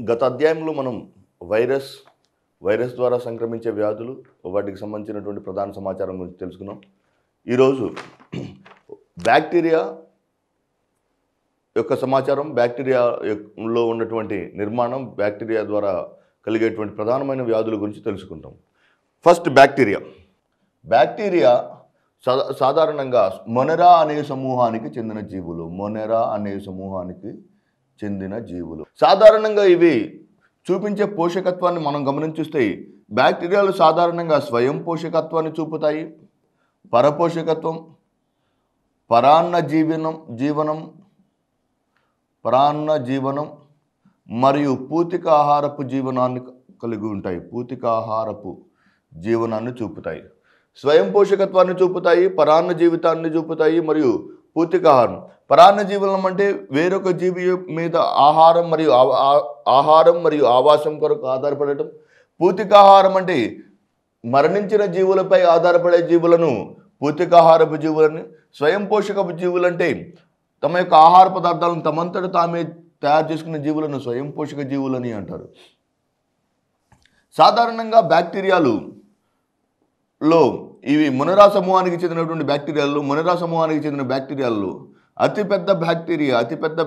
గత అధ్యాయంలో మనం వైరస్ ద్వారా సంక్రమించే వ్యాధులు వాటికి సంబంధించినటువంటి ప్రధాన సమాచారం గురించి తెలుసుకున్నాం. ఈరోజు బ్యాక్టీరియా యొక్క సమాచారం, బ్యాక్టీరియాలో ఉన్నటువంటి నిర్మాణం, బ్యాక్టీరియా ద్వారా కలిగేటువంటి ప్రధానమైన వ్యాధుల గురించి తెలుసుకుంటాం. ఫస్ట్ బ్యాక్టీరియా సాధారణంగా మొనెరా అనే సమూహానికి చెందిన జీవులు. సాధారణంగా ఇవి చూపించే పోషకత్వాన్ని మనం గమనించిస్తే బ్యాక్టీరియాలు సాధారణంగా స్వయం పోషకత్వాన్ని చూపుతాయి. పరపోషకత్వం, పరాన్న జీవనం మరియు పూతికాహారపు జీవనాన్ని కలిగి ఉంటాయి. పూతికాహారపు జీవనాన్ని చూపుతాయి. స్వయం పోషకత్వాన్ని చూపుతాయి, పరాన్న జీవితాన్ని చూపుతాయి మరియు పూతికాహారం. పరాన్న జీవనం అంటే వేరొక జీవి మీద ఆహారం మరియు ఆవాసం కొరకు ఆధారపడటం. పూతికాహారం అంటే మరణించిన జీవులపై ఆధారపడే జీవులను పూతికాహారపు జీవులని. స్వయం పోషకపు జీవులంటే తమ యొక్క ఆహార పదార్థాలను తమంతట తామే తయారు చేసుకునే జీవులను స్వయం పోషక జీవులని అంటారు. సాధారణంగా బ్యాక్టీరియాలో ఇవి మొనెరా సమూహానికి చెందిన బ్యాక్టీరియాల్లో అతిపెద్ద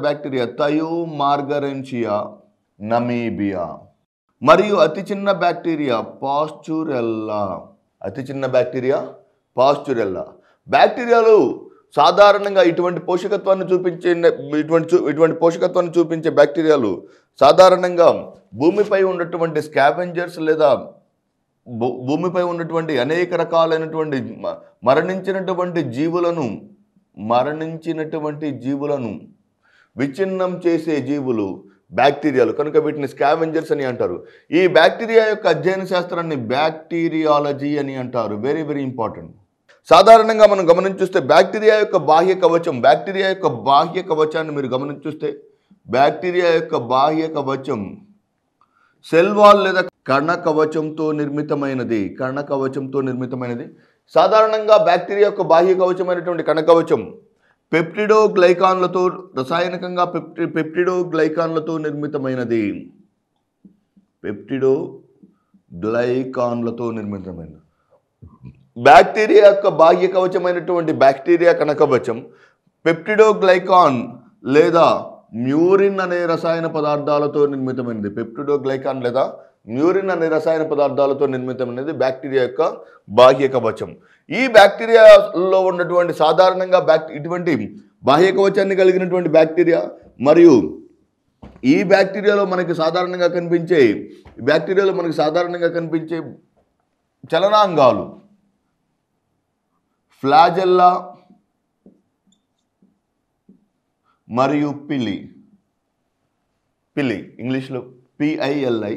బ్యాక్టీరియా థయోమార్గరెన్షియా నమీబియా మరియు అతి చిన్న బ్యాక్టీరియా పాస్చురెల్లా. బ్యాక్టీరియాలు సాధారణంగా ఇటువంటి పోషకత్వాన్ని చూపించే బ్యాక్టీరియాలు సాధారణంగా భూమిపై ఉన్నటువంటి స్కావెంజర్స్ లేదా భూమిపై ఉన్నటువంటి అనేక రకాలైనటువంటి మరణించినటువంటి జీవులను విచ్ఛిన్నం చేసే జీవులు బ్యాక్టీరియాలు, కనుక వీటిని స్కావెంజర్స్ అని అంటారు. ఈ బ్యాక్టీరియా యొక్క అధ్యయన శాస్త్రాన్ని బ్యాక్టీరియాలజీ అని అంటారు. Very very important. సాధారణంగా మనం గమనించుస్తే బ్యాక్టీరియా యొక్క బాహ్య కవచాన్ని మీరు గమనించుస్తే బ్యాక్టీరియా యొక్క బాహ్య కవచం సెల్ వాల్ లేదా కణ కవచంతో నిర్మితమైనది. సాధారణంగా బ్యాక్టీరియా యొక్క బాహ్య కవచమైనటువంటి కణ కవచం రాసాయనికంగా పెప్టిడోగ్లైకాన్లతో నిర్మితమైనది. బ్యాక్టీరియా యొక్క బాహ్య కవచమైనటువంటి బ్యాక్టీరియా కణ కవచం పెప్టిడోగ్లైకాన్ లేదా మ్యూరిన్ అనే రసాయన పదార్థాలతో నిర్మితమైనది. బ్యాక్టీరియా యొక్క బాహ్య కవచం. ఈ బ్యాక్టీరియాలో ఉన్నటువంటి సాధారణంగా ఇటువంటి బాహ్య కవచాన్ని కలిగినటువంటి బ్యాక్టీరియా మరియు ఈ బ్యాక్టీరియాలో మనకి సాధారణంగా కనిపించే చలనాంగాలు ఫ్లాజెల్లా మరియు పిలి, ఇంగ్లీష్లో PILI,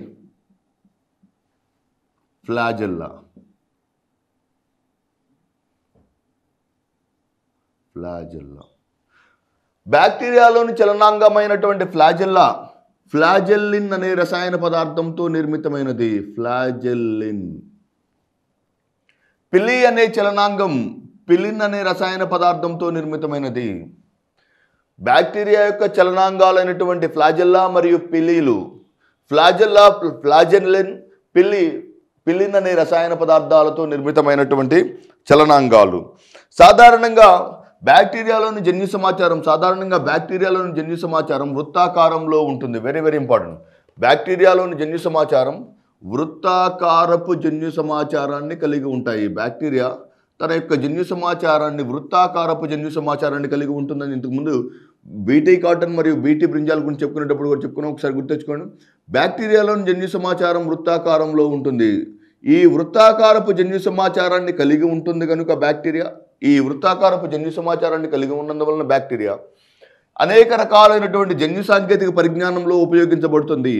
ఫ్లాజెల్లా. బ్యాక్టీరియాలోని చలనాంగమైనటువంటి ఫ్లాజెల్లిన్ అనే రసాయన పదార్థంతో నిర్మితమైనది. పిలి అనే చలనాంగం పిలిన్ అనే రసాయన పదార్థంతో నిర్మితమైనది. బ్యాక్టీరియా యొక్క చలనాంగాలైనటువంటి ఫ్లాజెల్లా మరియు పిలీలు, ఫ్లాజెల్లిన్, పిలిన్ అనే రసాయన పదార్థాలతో నిర్మితమైనటువంటి చలనాంగాలు. సాధారణంగా బ్యాక్టీరియాలోని జన్యు సమాచారం వృత్తాకారంలో ఉంటుంది. Very very important. బ్యాక్టీరియాలోని జన్యు సమాచారం వృత్తాకారపు జన్యు సమాచారాన్ని కలిగి ఉంటాయి. బ్యాక్టీరియా తన యొక్క వృత్తాకారపు జన్యు సమాచారాన్ని కలిగి ఉంటుందని ఇంతకుముందు బీటీ కాటన్ మరియు బీటీ బ్రింజాల్ గురించి చెప్పుకునేటప్పుడు కూడా చెప్పుకున్నాం. ఒకసారి గుర్తుంచుకోండి. బ్యాక్టీరియాలోని జన్యు సమాచారం వృత్తాకారంలో ఉంటుంది. ఈ వృత్తాకారపు జన్యు సమాచారాన్ని కలిగి ఉంటుంది కనుక బ్యాక్టీరియా ఉన్నందువలన బ్యాక్టీరియా అనేక రకాలైనటువంటి జన్యు సాంకేతిక పరిజ్ఞానంలో ఉపయోగించబడుతుంది.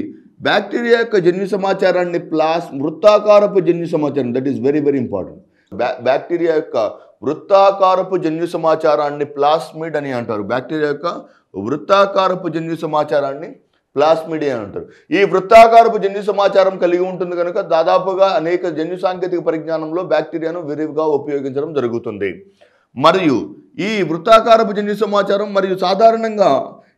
బ్యాక్టీరియా యొక్క జన్యు సమాచారాన్ని వృత్తాకారపు జన్యు సమాచారం, that is very very important. Bacteria యొక్క వృత్తాకారపు జన్యు సమాచారాన్ని ప్లాస్మిడ్ అని అంటారు. ప్లాస్మిడియా అని అంటారు. ఈ వృత్తాకారపు జన్యు సమాచారం కలిగి ఉంటుంది కనుక దాదాపుగా అనేక జన్యు సాంకేతిక పరిజ్ఞానంలో బ్యాక్టీరియాను విరివిగా ఉపయోగించడం జరుగుతుంది. మరియు ఈ వృత్తాకారపు జన్యు సమాచారం మరియు సాధారణంగా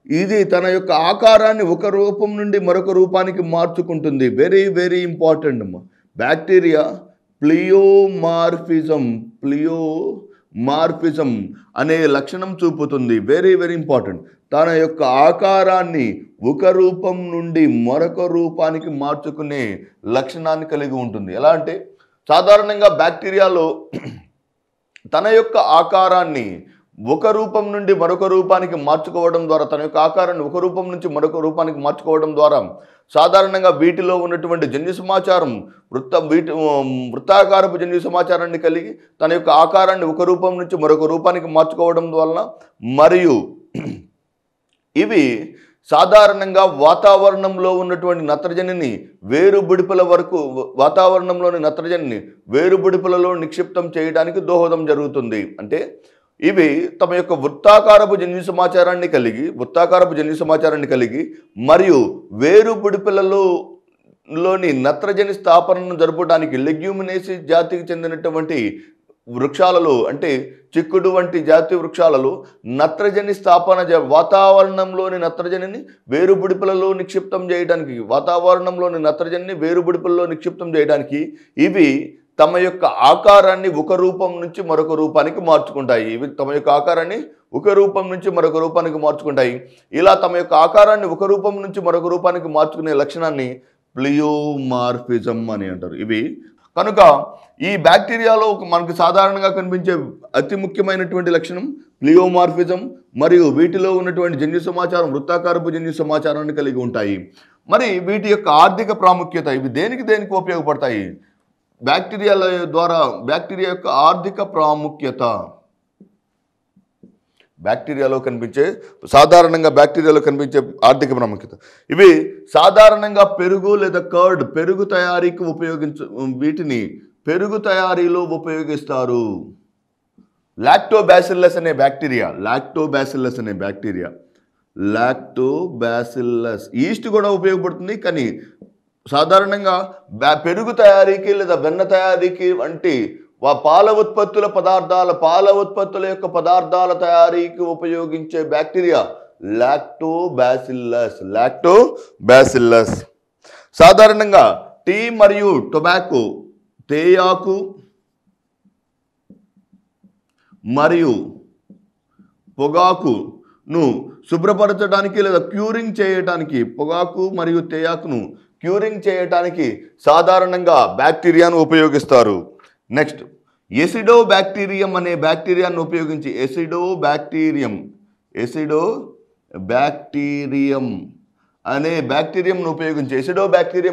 ఇది తన యొక్క ఆకారాన్ని ఒక రూపం నుండి మరొక రూపానికి మార్చుకుంటుంది. వెరీ వెరీ ఇంపార్టెంట్ అమ్మా. బ్యాక్టీరియా ప్లియోమార్ఫిజం అనే లక్షణం చూపుతుంది. Very very important. తన యొక్క ఆకారాన్ని ఒక రూపం నుండి మరొక రూపానికి మార్చుకునే లక్షణాన్ని కలిగి ఉంటుంది. ఎలా అంటే సాధారణంగా బ్యాక్టీరియాలో తన యొక్క ఆకారాన్ని ఒక రూపం నుండి మరొక రూపానికి మార్చుకోవడం ద్వారా, తన యొక్క ఆకారాన్ని ఒక రూపం నుంచి మరొక రూపానికి మార్చుకోవడం ద్వారా సాధారణంగా వీటిలో ఉన్నటువంటి జన్యు సమాచారం వృత్తాకారపు జన్యు సమాచారాన్ని కలిగి తన యొక్క ఆకారాన్ని ఒక రూపం నుంచి మరొక రూపానికి మార్చుకోవడం వలన, మరియు ఇవి సాధారణంగా వాతావరణంలో ఉన్నటువంటి నత్రజనిని వాతావరణంలోని నత్రజనిని వేరుబుడిపలలో నిక్షిప్తం చేయడానికి దోహదం జరుగుతుంది. అంటే ఇవి తమ యొక్క వృత్తాకారపు జన్యు సమాచారాన్ని కలిగి మరియు వేరుబుడిపలలోని నత్రజని స్థాపనను జరపడానికి లెగ్యూమినేసి జాతికి చెందినటువంటి వృక్షాలలో, అంటే చిక్కుడు వంటి జాతి వృక్షాలలో నత్రజని స్థాపన వాతావరణంలోని నత్రజనిని వేరుబుడిపలలో నిక్షిప్తం చేయడానికి ఇవి తమ యొక్క ఆకారాన్ని ఒక రూపం నుంచి మరొక రూపానికి మార్చుకుంటాయి. ఇలా తమ యొక్క ఆకారాన్ని ఒక రూపం నుంచి మరొక రూపానికి మార్చుకునే లక్షణాన్ని ప్లియోమార్ఫిజం అని అంటారు. ఇవి కనుక ఈ బ్యాక్టీరియాలో మనకు సాధారణంగా కనిపించే అతి ముఖ్యమైనటువంటి లక్షణం ప్లియోమార్ఫిజం, మరియు వీటిలో ఉన్నటువంటి జన్యు సమాచారం వృత్తాకారపు జన్యు సమాచారాన్ని కలిగి ఉంటాయి. మరి వీటి యొక్క ఆర్థిక ప్రాముఖ్యత, ఇవి దేనికి ఉపయోగపడతాయి? బ్యాక్టీరియా యొక్క ఆర్థిక ప్రాముఖ్యత, సాధారణంగా బ్యాక్టీరియాలో కనిపించే ఆర్థిక ప్రాముఖ్యత. ఇవి సాధారణంగా పెరుగు లేదా కర్డ్, పెరుగు తయారీలో ఉపయోగిస్తారు. లాక్టోబాసిల్లస్ అనే బ్యాక్టీరియా ఈస్ట్ కూడా ఉపయోగపడుతుంది. కానీ సాధారణంగా పెరుగు తయారీకి లేదా వెన్న తయారీకి వంటి పాల ఉత్పత్తుల యొక్క పదార్థాల తయారీకి ఉపయోగించే బ్యాక్టీరియా లాక్టోబాసిల్లస్. సాధారణంగా టీ మరియు టొబాకో, తేయాకు మరియు పొగాకును శుభ్రపరచడానికి లేదా క్యూరింగ్ చేయడానికి సాధారణంగా బ్యాక్టీరియాను ఉపయోగిస్తారు. నెక్స్ట్, ఎసిడోబాక్టీరియం అనే బ్యాక్టీరియాను ఉపయోగించి ఎసిడోబాక్టీరియం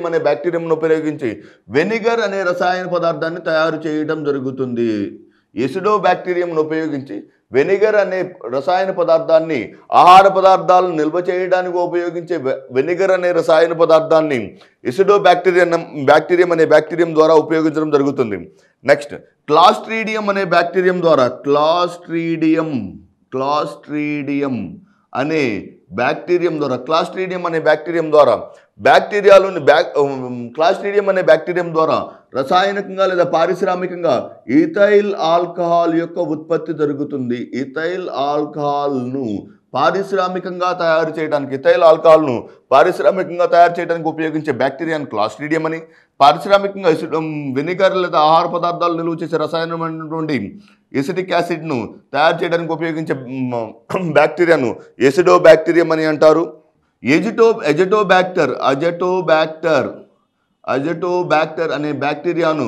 అనే బ్యాక్టీరియంను ఉపయోగించి వెనిగర్ అనే రసాయన పదార్థాన్ని తయారు చేయడం జరుగుతుంది. ఎసిడోబాక్టీరియంను ఉపయోగించి వెనిగర్ అనే రసాయన పదార్థాన్ని, ఆహార పదార్థాలను నిల్వ చేయడానికి ఉపయోగించే వెనిగర్ అనే రసాయన పదార్థాన్ని బ్యాక్టీరియం అనే బ్యాక్టీరియం ద్వారా ఉపయోగించడం జరుగుతుంది. నెక్స్ట్, క్లాస్ట్రీడియం అనే బ్యాక్టీరియం ద్వారా క్లాస్ట్రీడియం అనే బ్యాక్టీరియం ద్వారా రసాయనికంగా లేదా పారిశ్రామికంగా ఈథైల్ ఆల్కహాల్ యొక్క ఉత్పత్తి జరుగుతుంది. ఈథైల్ ఆల్కహాల్ను పారిశ్రామికంగా తయారు చేయడానికి ఉపయోగించే బ్యాక్టీరియాను క్లాస్ట్రీడియం అని, పారిశ్రామికంగా వెనిగర్ లేదా ఆహార పదార్థాలు నిల్వ చేసే రసాయనమైనటువంటి ఎసిటిక్ యాసిడ్ను తయారు చేయడానికి ఉపయోగించే బ్యాక్టీరియాను ఎసిడోబాక్టీరియం అని అంటారు. అజటోబాక్టర్ అనే బ్యాక్టీరియాను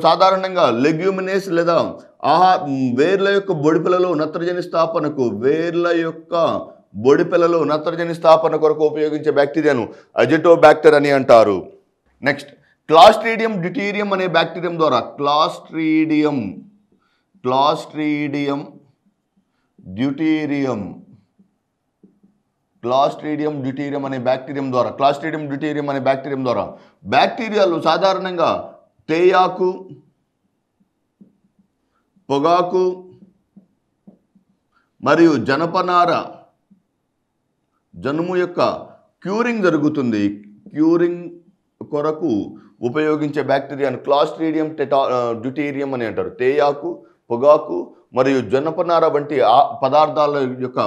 సాధారణంగా లెగ్యూమినేస్ లేదా వేర్ల యొక్క బొడిపెలలో నత్రజని స్థాపన కొరకు ఉపయోగించే బ్యాక్టీరియాను అజటోబాక్టర్ అని అంటారు. నెక్స్ట్, క్లాస్ట్రీడియం డ్యూటీరియం అనే బ్యాక్టీరియం ద్వారా క్లాస్ట్రీడియం డ్యూటీరియం అనే బ్యాక్టీరియం ద్వారా బ్యాక్టీరియాలు సాధారణంగా తేయాకు, పొగాకు మరియు జనుము యొక్క క్యూరింగ్ జరుగుతుంది. క్యూరింగ్ కొరకు ఉపయోగించే బ్యాక్టీరియాను క్లాస్ట్రీడియం డ్యూటీరియం అని అంటారు. తేయాకు, పొగాకు మరియు జనపనార వంటి పదార్థాల యొక్క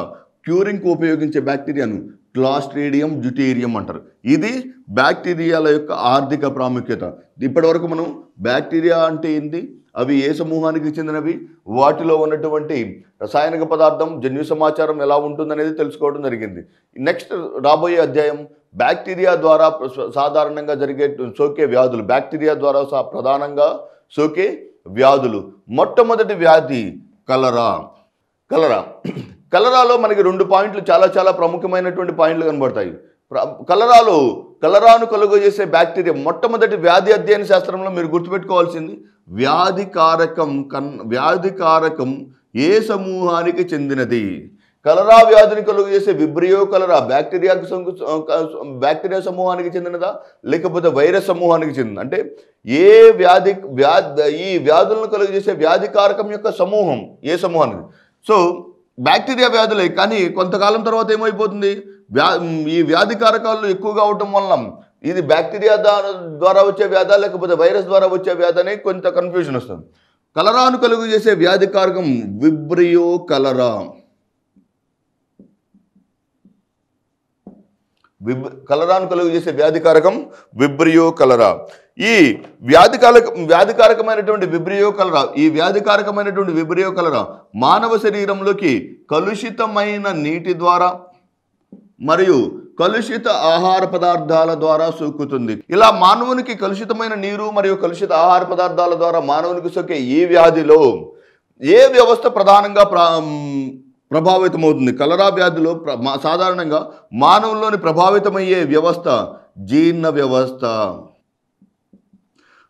క్యూరింగ్కి ఉపయోగించే బ్యాక్టీరియాను క్లాస్ట్రీడియం డ్యూటీరియం అంటారు. ఇది బ్యాక్టీరియాల యొక్క ఆర్థిక ప్రాముఖ్యత. ఇప్పటివరకు మనం బ్యాక్టీరియా అంటే ఏంటి, అవి ఏ సమూహానికి చెందినవి, వాటిలో ఉన్నటువంటి రసాయనిక పదార్థం, జన్యు సమాచారం ఎలా ఉంటుందనేది తెలుసుకోవడం జరిగింది. నెక్స్ట్ రాబోయే అధ్యాయం బ్యాక్టీరియా ద్వారా సాధారణంగా జరిగే సోకే వ్యాధులు, బ్యాక్టీరియా ద్వారా ప్రధానంగా సోకే వ్యాధులు. మొట్టమొదటి వ్యాధి కలరా. కలరాలో మనకి 2 పాయింట్లు చాలా ప్రముఖమైనటువంటి పాయింట్లు కనబడతాయి. కలరాను కలుగజేసే బ్యాక్టీరియా, మొట్టమొదటి వ్యాధి అధ్యయన శాస్త్రంలో మీరు గుర్తుపెట్టుకోవాల్సింది వ్యాధికారకం ఏ సమూహానికి చెందినది. కలరా వ్యాధిని కలుగజేసే విబ్రియో కలరా బ్యాక్టీరియా సమూహానికి చెందినదా, లేకపోతే వైరస్ సమూహానికి చెందినదా? అంటే ఏ ఈ వ్యాధులను కలుగజేసే వ్యాధికారకం యొక్క సమూహం ఏ సమూహానికి. సో బ్యాక్టీరియా వ్యాధులే, కానీ కొంతకాలం తర్వాత ఏమైపోతుంది, ఈ వ్యాధికారకాలు ఎక్కువగా అవటం వలన ఇది బ్యాక్టీరియా ద్వారా వచ్చే వ్యాధా లేకపోతే వైరస్ ద్వారా వచ్చే వ్యాధి అనే కొంత కన్ఫ్యూజన్ వస్తుంది. కలరాను కలుగు చేసే వ్యాధికారకం విబ్రియో కలరా. కలరాను కలుగు చేసే వ్యాధికారకం విబ్రియో కలరా. ఈ వ్యాధికారకమైనటువంటి విబ్రియో కలరా మానవ శరీరంలోకి కలుషితమైన నీటి ద్వారా మరియు కలుషిత ఆహార పదార్థాల ద్వారా సోకుతుంది. ఇలా మానవునికి కలుషితమైన నీరు మరియు కలుషిత ఆహార పదార్థాల ద్వారా మానవునికి సోకే ఈ వ్యాధిలో ఏ వ్యవస్థ ప్రధానంగా ప్రభావితమవుతుంది? కలరా వ్యాధిలో సాధారణంగా మానవుల్లోని ప్రభావితమయ్యే వ్యవస్థ జీర్ణ వ్యవస్థ.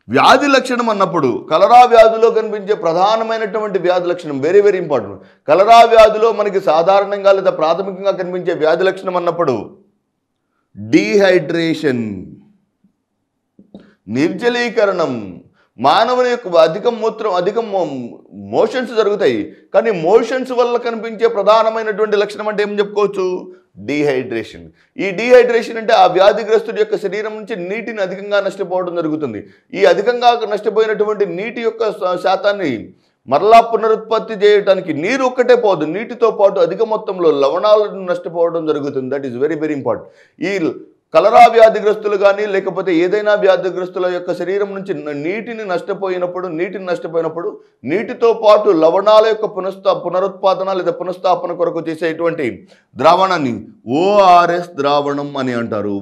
వ్యాధి లక్షణం అన్నప్పుడు కలరా వ్యాధిలో కనిపించే ప్రధానమైనటువంటి వ్యాధి లక్షణం వెరీ ఇంపార్టెంట్. కలరా వ్యాధిలో మనకి సాధారణంగా లేదా ప్రాథమికంగా కనిపించే వ్యాధి లక్షణం అన్నప్పుడు డీహైడ్రేషన్, నిర్జలీకరణం. మానవుని యొక్క అధిక మోషన్స్ జరుగుతాయి, కానీ మోషన్స్ వల్ల కనిపించే ప్రధానమైనటువంటి లక్షణం అంటే ఏం చెప్పుకోవచ్చు? డీహైడ్రేషన్. ఈ డీహైడ్రేషన్ అంటే ఆ వ్యాధిగ్రస్తుడి యొక్క శరీరం నుంచి నీటిని అధికంగా నష్టపోవడం జరుగుతుంది. ఈ అధికంగా నష్టపోయినటువంటి నీటి యొక్క శాతాన్ని మరలా పునరుత్పత్తి చేయడానికి నీరు ఒక్కటే పోదు, నీటితో పాటు అధిక మొత్తంలో లవణాలను నష్టపోవడం జరుగుతుంది. That is very important. ఈ కలరా వ్యాధిగ్రస్తులు కానీ లేకపోతే ఏదైనా వ్యాధిగ్రస్తుల యొక్క శరీరం నుంచి నీటిని నష్టపోయినప్పుడు నీటితో పాటు లవణాల యొక్క పునరుత్పాదన లేదా పునఃస్థాపన కొరకు చేసేటువంటి ద్రావణాన్ని ఓఆర్ఎస్ ద్రావణం అని అంటారు.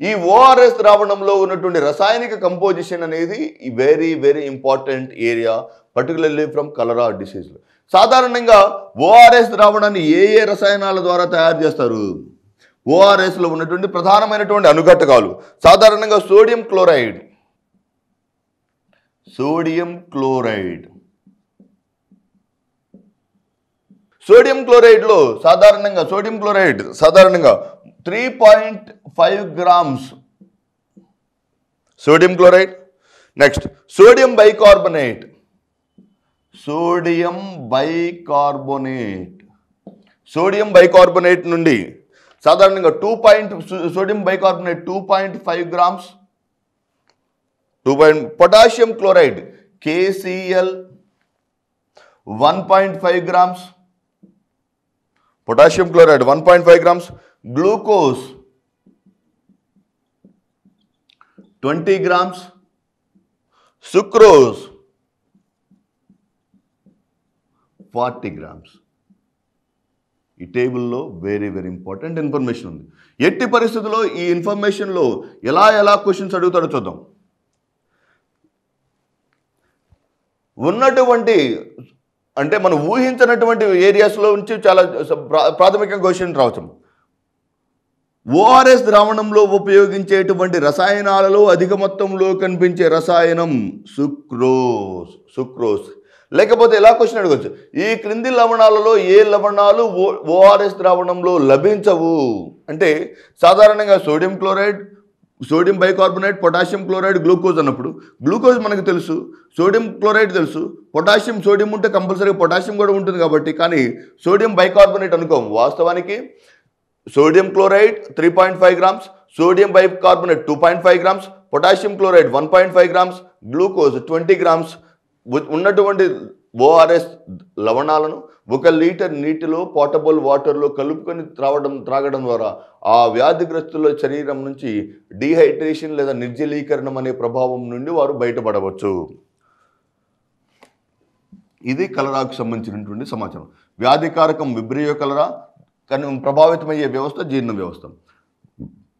ఈ ఓఆర్ఎస్ ద్రావణంలో ఉన్నటువంటి రసాయనిక కంపోజిషన్ అనేది very important area, particularly from cholera డిసీజ్లో. సాధారణంగా ఓఆర్ఎస్ ద్రావణాన్ని ఏ రసాయనాల ద్వారా తయారు చేస్తారు? ఓఆర్ఎస్లో ఉన్నటువంటి ప్రధానమైనటువంటి అనుఘటకాలు సాధారణంగా సోడియం క్లోరైడ్లో సాధారణంగా 3.5 grams sodium chloride. Next sodium bicarbonate నుండి సాధారణంగా sodium bicarbonate 2.5 grams. Potassium chloride KCl 1.5 grams. Potassium chloride 1.5 grams. Glucose 20 grams. Sucrose 40 grams. ఈ టేబుల్లో వెరీ ఇంపార్టెంట్ ఇన్ఫర్మేషన్ ఉంది. ఎట్టి పరిస్థితుల్లో ఈ ఇన్ఫర్మేషన్లో ఎలా క్వశ్చన్స్ అడుగుతాడో చూద్దాం. ఉన్నటువంటి అంటే మనం ఊహించినటువంటి ఏరియాస్లో నుంచి చాలా ప్రాథమిక క్వశ్చన్ రావచ్చు. ఓఆర్ఎస్ ద్రావణంలో ఉపయోగించేటువంటి రసాయనాలలో అధిక మొత్తంలో కనిపించే రసాయనం సుక్రోస్. లేకపోతే ఎలా క్వశ్చన్ అడగవచ్చు, ఈ క్రింది లవణాలలో ఏ లవణాలు ఓఆర్ఎస్ ద్రావణంలో లభించవు అంటే సాధారణంగా sodium chloride, sodium bicarbonate, potassium chloride, glucose అన్నప్పుడు గ్లూకోజ్ మనకు తెలుసు, సోడియం క్లోరైడ్ తెలుసు, సోడియం ఉంటే కంపల్సరీగా పొటాషియం కూడా ఉంటుంది కాబట్టి, కానీ సోడియం బైకార్బోనేట్ అనుకోం. వాస్తవానికి sodium chloride 3.5 grams, sodium bicarbonate 2.5 grams, potassium chloride 1.5 grams, glucose 20 grams ఉన్నటువంటి ఓఆర్ఎస్ లవణాలను 1 లీటర్ నీటిలో పోర్టబుల్ వాటర్లో కలుపుకొని త్రాగడం ద్వారా ఆ వ్యాధిగ్రస్తుల శరీరం నుంచి డీహైడ్రేషన్ లేదా నిర్జలీకరణం అనే ప్రభావం నుండి వారు బయటపడవచ్చు. ఇది కలరాకు సంబంధించినటువంటి సమాచారం. వ్యాధికారకం విబ్రియో కలరా, కానీ ప్రభావితమయ్యే వ్యవస్థ జీర్ణ వ్యవస్థ.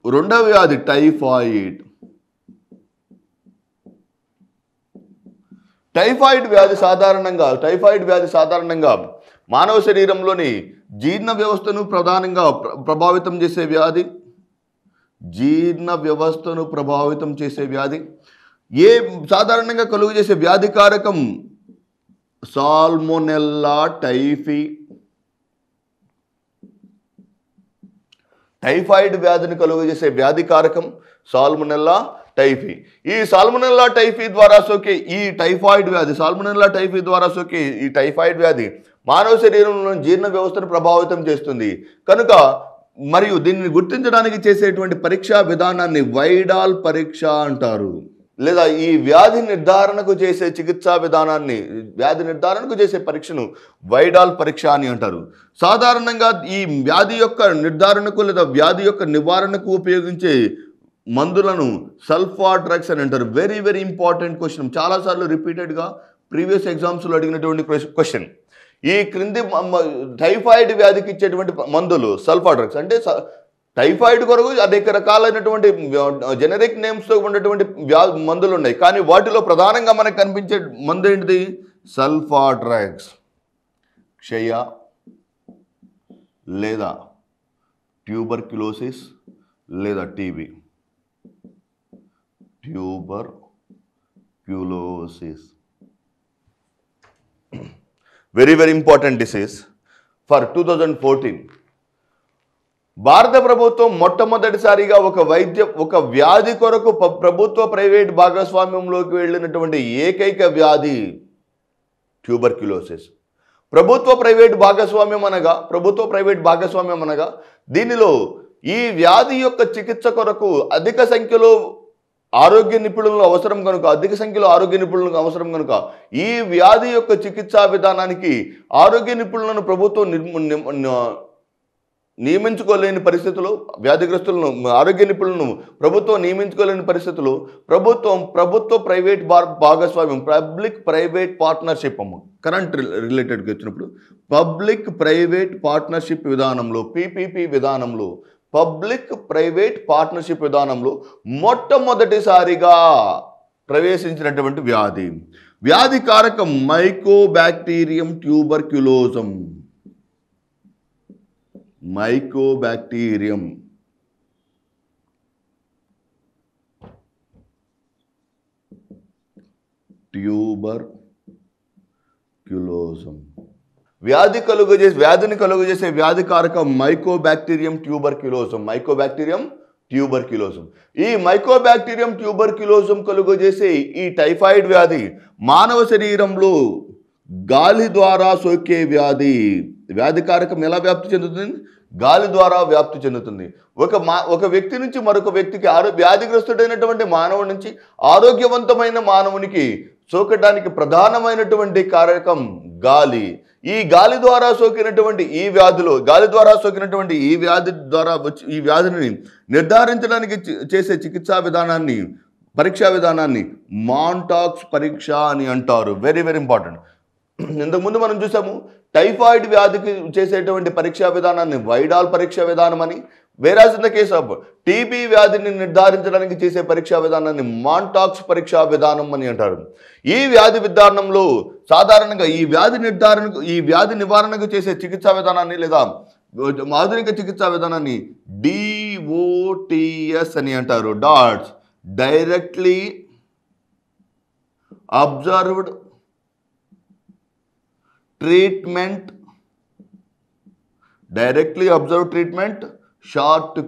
రెండవ వ్యాధి టైఫాయిడ్. టైఫాయిడ్ వ్యాధి సాధారణంగా మానవ శరీరంలోని జీర్ణ వ్యవస్థను ప్రధానంగా ప్రభావితం చేసే వ్యాధి. సాధారణంగా కలుగు చేసే వ్యాధికారకం సాల్మొనెల్లా టైఫీ. టైఫాయిడ్ వ్యాధిని కలుగు చేసే వ్యాధికారకం సాల్మొనెల్లా టైఫీ. ఈ సాల్మొనెల్లా టైఫీ ద్వారా సోకే ఈ టైఫాయిడ్ వ్యాధి మానవ శరీరంలో జీర్ణ వ్యవస్థను ప్రభావితం చేస్తుంది కనుక మరియు దీనిని గుర్తించడానికి చేసేటువంటి పరీక్షా విధానాన్ని వైడాల్ పరీక్ష అంటారు. లేదా ఈ వ్యాధి నిర్ధారణకు చేసే పరీక్షను వైడాల్ పరీక్ష అని అంటారు. సాధారణంగా ఈ వ్యాధి యొక్క నిర్ధారణకు లేదా వ్యాధి యొక్క నివారణకు ఉపయోగించే మందులను సల్ఫా డ్రగ్స్ అని అంటారు. వెరీ వెరీ ఇంపార్టెంట్ క్వశ్చన్, చాలాసార్లు రిపీటెడ్గా ప్రీవియస్ ఎగ్జామ్స్లో అడిగినటువంటి క్వశ్చన్. ఈ క్రింది టైఫాయిడ్ వ్యాధికి ఇచ్చేటువంటి మందులు సల్ఫా డ్రగ్స్. అంటే టైఫాయిడ్ కొరకు అనేక రకాలైనటువంటి జెనరిక్ నేమ్స్తో ఉన్నటువంటి మందులు ఉన్నాయి, కానీ వాటిలో ప్రధానంగా మనకు కనిపించే మందు ఏంటిది? Sulpha drugs. క్షయ లేదా ట్యూబర్క్యులోసిస్ లేదా TB. Tuberculosis very very important disease for 2014. భారత ప్రభుత్వం మొట్టమొదటిసారిగా ఒక వ్యాధి కొరకు ప్రభుత్వ ప్రైవేట్ భాగస్వామ్యంలోకి వెళ్ళినటువంటి ఏకైక వ్యాధి ట్యూబర్క్యులోసిస్. ప్రభుత్వ ప్రైవేట్ భాగస్వామ్యం అనగా దీనిలో ఈ వ్యాధి యొక్క చికిత్స కొరకు అధిక సంఖ్యలో ఆరోగ్య నిపుణులు అవసరం కనుక ఈ వ్యాధి యొక్క చికిత్సా విధానానికి ఆరోగ్య నిపుణులను ప్రభుత్వం నియమించుకోలేని పరిస్థితుల్లో, వ్యాధిగ్రస్తులను ఆరోగ్య నిపుణులను ప్రభుత్వం నియమించుకోలేని పరిస్థితుల్లో ప్రభుత్వ ప్రైవేట్ భాగస్వామ్యం, పబ్లిక్ ప్రైవేట్ పార్ట్నర్షిప్ కరెంట్ రిలేటెడ్గా వచ్చినప్పుడు పబ్లిక్ ప్రైవేట్ పార్ట్నర్షిప్ విధానంలో పీపీపీ విధానంలో పబ్లిక్ ప్రైవేట్ పార్ట్నర్షిప్ విధానంలో మొట్టమొదటిసారిగా ప్రవేశించినటువంటి వ్యాధి కారకం మైకోబాక్టీరియం ట్యూబర్క్యులోజం. మైకోబాక్టీరియం ట్యూబర్క్యులోజం. వ్యాధిని కలుగజేసే వ్యాధి కారకం మైకోబాక్టీరియం ట్యూబర్క్యులోజం. ఈ మైకోబాక్టీరియం ట్యూబర్క్యులోజం కలుగజేసే ఈ టైఫాయిడ్ వ్యాధి మానవ శరీరంలో గాలి ద్వారా సోకే వ్యాధి కారకం ఎలా వ్యాప్తి చెందుతుంది? గాలి ద్వారా వ్యాప్తి చెందుతుంది. ఒక వ్యక్తి నుంచి మరొక వ్యక్తికి, వ్యాధిగ్రస్తుడైనటువంటి మానవుడి నుంచి ఆరోగ్యవంతమైన మానవునికి సోకడానికి ప్రధానమైనటువంటి కారకం గాలి. ఈ గాలి ద్వారా సోకినటువంటి ఈ వ్యాధిని నిర్ధారించడానికి చేసే పరీక్షా విధానాన్ని మాంటాక్స్ పరీక్ష అని అంటారు. Very very important. ఇంతకుముందు మనం చూసాము టైఫాయిడ్ వ్యాధికి చేసేటువంటి పరీక్షా విధానాన్ని వైడాల్ పరీక్షా విధానం అని, వేరాజ్ in the case of TB వ్యాధిని నిర్ధారించడానికి చేసే పరీక్షా విధానాన్ని మాంటాక్స్ పరీక్షా విధానం అని అంటారు. ఈ వ్యాధి విధానంలో సాధారణంగా ఈ వ్యాధి నివారణకు చేసే చికిత్సా విధానాన్ని లేదా ఆధునిక చికిత్సా విధానాన్ని DOTS అని అంటారు. Dots directly observed treatment short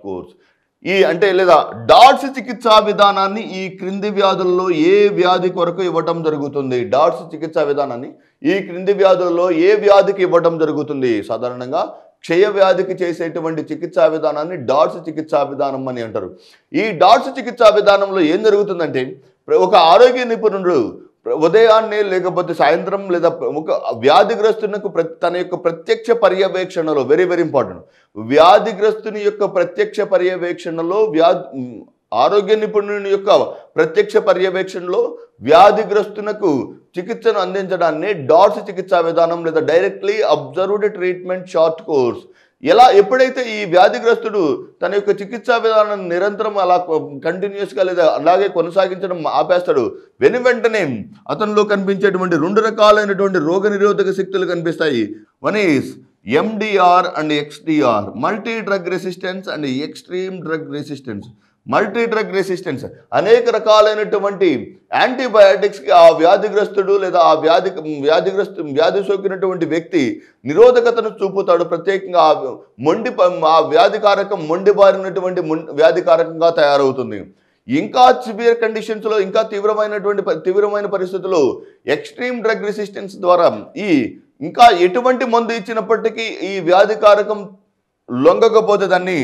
course. ఈ అంటే లేదా డాట్స్ చికిత్సా విధానాన్ని ఈ క్రింది వ్యాధుల్లో ఏ వ్యాధి కొరకు ఇవ్వటం జరుగుతుంది? డాట్స్ చికిత్సా విధానాన్ని ఈ క్రింది వ్యాధుల్లో ఏ వ్యాధికి ఇవ్వటం జరుగుతుంది? సాధారణంగా క్షయ వ్యాధికి చేసేటువంటి చికిత్సా విధానాన్ని డాట్స్ చికిత్సా విధానం అని అంటారు. ఈ డాట్స్ చికిత్సా విధానంలో ఏం జరుగుతుందంటే ఒక ఆరోగ్య నిపుణుడు ఉదయాన్నే లేకపోతే సాయంత్రం లేదా ఒక వ్యాధిగ్రస్తునికి తన యొక్క ప్రత్యక్ష పర్యవేక్షణలో వెరీ వెరీ ఇంపార్టెంట్, వ్యాధిగ్రస్తుని యొక్క ప్రత్యక్ష పర్యవేక్షణలో ఆరోగ్య నిపుణుని యొక్క ప్రత్యక్ష పర్యవేక్షణలో వ్యాధిగ్రస్తునకు చికిత్సను అందించడాన్ని డాట్స్ చికిత్సా విధానం లేదా directly observed treatment short course. ఎప్పుడైతే ఈ వ్యాధిగ్రస్తుడు తన యొక్క చికిత్సా విధానాన్ని నిరంతరం అలా కంటిన్యూస్గా లేదా అలాగే కొనసాగించడం ఆపేస్తాడు, వెంటనే అతనిలో కనిపించేటువంటి 2 రకాలైనటువంటి రోగ నిరోధక శక్తులు కనిపిస్తాయి. One is MDR and XDR, multi drug resistance and extreme drug resistance. Multi drug resistance అనేక రకాలైనటువంటి యాంటీబయాటిక్స్కి ఆ వ్యాధిగ్రస్తుడు లేదా ఆ వ్యాధి సోకినటువంటి వ్యక్తి నిరోధకతను చూపుతాడు. ప్రత్యేకంగా ఆ వ్యాధికారకం మొండిబారినటువంటి వ్యాధికారకంగా తయారవుతుంది. ఇంకా సివియర్ కండిషన్స్లో, ఇంకా తీవ్రమైన పరిస్థితుల్లో ఎక్స్ట్రీమ్ డ్రగ్ రెసిస్టెన్స్ ద్వారా ఇంకా ఎటువంటి మందు ఇచ్చినప్పటికీ ఈ వ్యాధికారకం లొంగకపోతే దాన్ని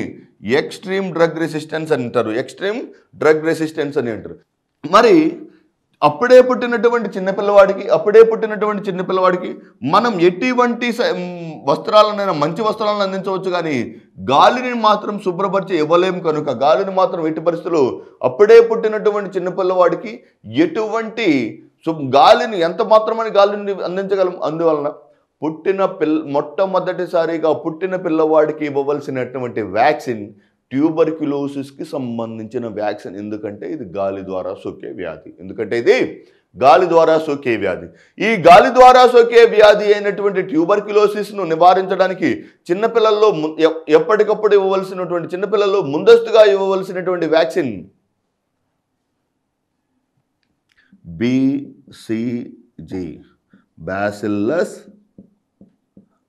ఎక్స్ట్రీమ్ డ్రగ్ రెసిస్టెన్స్ అని అంటారు. ఎక్స్ట్రీమ్ డ్రగ్ రెసిస్టెన్స్ అని అంటారు. మరి అప్పుడే పుట్టినటువంటి చిన్నపిల్లవాడికి మనం ఎటువంటి వస్త్రాలనైనా మంచి వస్త్రాలను అందించవచ్చు, కానీ గాలిని మాత్రం శుభ్రపరిచి ఇవ్వలేము. కనుక గాలిని మాత్రం ఎట్టి పరిస్థితుల్లో అప్పుడే పుట్టినటువంటి చిన్నపిల్లవాడికి ఎటువంటి గాలిని ఎంత మాత్రమని గాలిని అందించగలం. అందువలన మొట్టమొదటిసారిగా పుట్టిన పిల్లవాడికి ఇవ్వవలసినటువంటి వ్యాక్సిన్ ట్యూబర్క్యులోసిస్కి సంబంధించిన వ్యాక్సిన్. ఎందుకంటే ఇది గాలి ద్వారా సోకే వ్యాధి. ఈ గాలి ద్వారా సోకే వ్యాధి అయినటువంటి ట్యూబర్క్యులోసిస్ను నివారించడానికి చిన్నపిల్లల్లో ఎప్పటికప్పుడు ఇవ్వవలసినటువంటి చిన్నపిల్లల్లో ముందస్తుగా ఇవ్వవలసినటువంటి వ్యాక్సిన్ BCG, బ్యాసిల్లస్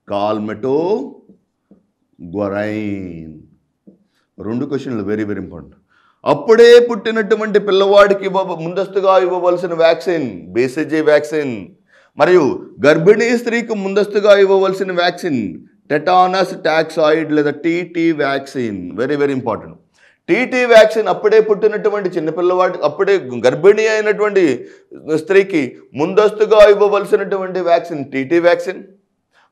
కాల్మెటోగ్వరైన్. 2 క్వశ్చన్లు వెరీ వెరీ ఇంపార్టెంట్. అప్పుడే పుట్టినటువంటి పిల్లవాడికి ముందస్తుగా ఇవ్వవలసిన వ్యాక్సిన్ BCG వ్యాక్సిన్, మరియు గర్భిణీ స్త్రీకి ముందస్తుగా ఇవ్వవలసిన వ్యాక్సిన్ టెటానస్ టాక్సాయిడ్ లేదా TT vaccine. Very very important. TT vaccine అప్పుడే పుట్టినటువంటి అప్పుడే గర్భిణీ అయినటువంటి స్త్రీకి ముందస్తుగా ఇవ్వవలసినటువంటి వ్యాక్సిన్ TT వ్యాక్సిన్,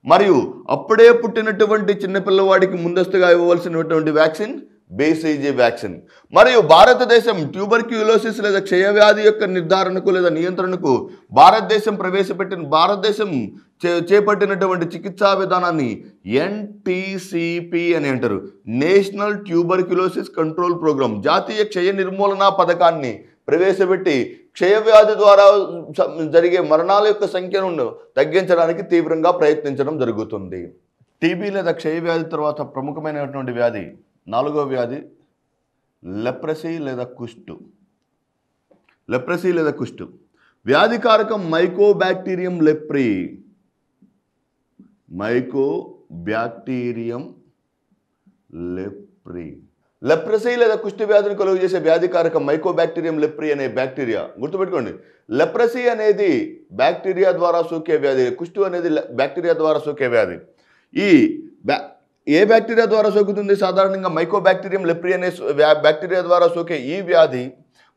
మరియు అప్పుడే పుట్టినటువంటి చిన్నపిల్లవాడికి ముందస్తుగా ఇవ్వవలసినటువంటి వ్యాక్సిన్ BCG వ్యాక్సిన్. మరియు భారతదేశం ట్యూబర్క్యులోసిస్ లేదా క్షయవ్యాధి యొక్క నిర్ధారణకు లేదా నియంత్రణకు భారతదేశం చేపట్టినటువంటి చికిత్సా విధానాన్ని NTCP అని అంటారు. నేషనల్ ట్యూబర్క్యులోసిస్ కంట్రోల్ ప్రోగ్రామ్, జాతీయ క్షయ నిర్మూలన పథకాన్ని ప్రవేశపెట్టి క్షయవ్యాధి ద్వారా జరిగే మరణాల యొక్క సంఖ్యను తగ్గించడానికి తీవ్రంగా ప్రయత్నించడం జరుగుతుంది. టీబీ లేదా క్షయవ్యాధి తర్వాత ప్రముఖమైనటువంటి వ్యాధి 4వ వ్యాధి లెప్రసీ లేదా కుష్టు. వ్యాధికారకం మైకోబాక్టీరియం లెప్రీ. లెప్రసీ లేదా కుష్టి వ్యాధిని కలుగు చేసే వ్యాధికారకం మైకోబాక్టీరియం లెప్రీ అనే బ్యాక్టీరియా. గుర్తుపెట్టుకోండి, లెప్రసీ అనేది బ్యాక్టీరియా ద్వారా సోకే వ్యాధి, కుష్టు అనేది బ్యాక్టీరియా ద్వారా సోకే వ్యాధి. ఏ బ్యాక్టీరియా ద్వారా సోకుతుంది? సాధారణంగా మైకోబాక్టీరియం లెప్రీ అనే బ్యాక్టీరియా ద్వారా సోకే ఈ వ్యాధి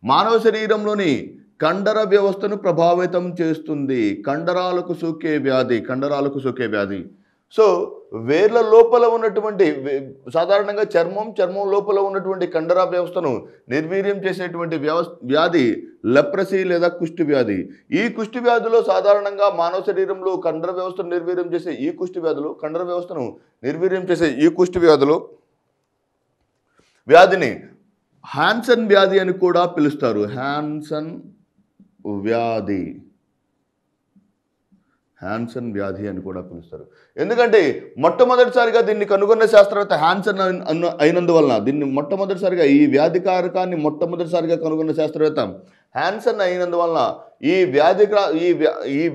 మానవ శరీరంలోని కండర వ్యవస్థను ప్రభావితం చేస్తుంది. కండరాలకు సోకే వ్యాధి. సో వేర్ల లోపల ఉన్నటువంటి సాధారణంగా చర్మం లోపల ఉన్నటువంటి కండర వ్యవస్థను నిర్వీర్యం చేసేటువంటి వ్యాధి లెప్రసీ లేదా కుష్టి వ్యాధి. ఈ కుష్టి వ్యాధిలో సాధారణంగా మానవ శరీరంలో కండర వ్యవస్థను నిర్వీర్యం చేసే ఈ కుష్టి వ్యాధిని హాన్సన్ వ్యాధి అని కూడా పిలుస్తారు. హాన్సన్ వ్యాధి అని కూడా పిలుస్తారు. ఎందుకంటే మొట్టమొదటిసారిగా దీన్ని కనుగొన్న శాస్త్రవేత్త హాన్సన్ అయినందువలన దీన్ని మొట్టమొదటిసారిగా ఈ వ్యాధికారకాన్ని కనుగొన్న శాస్త్రవేత్త హాన్సన్ అయినందువలన ఈ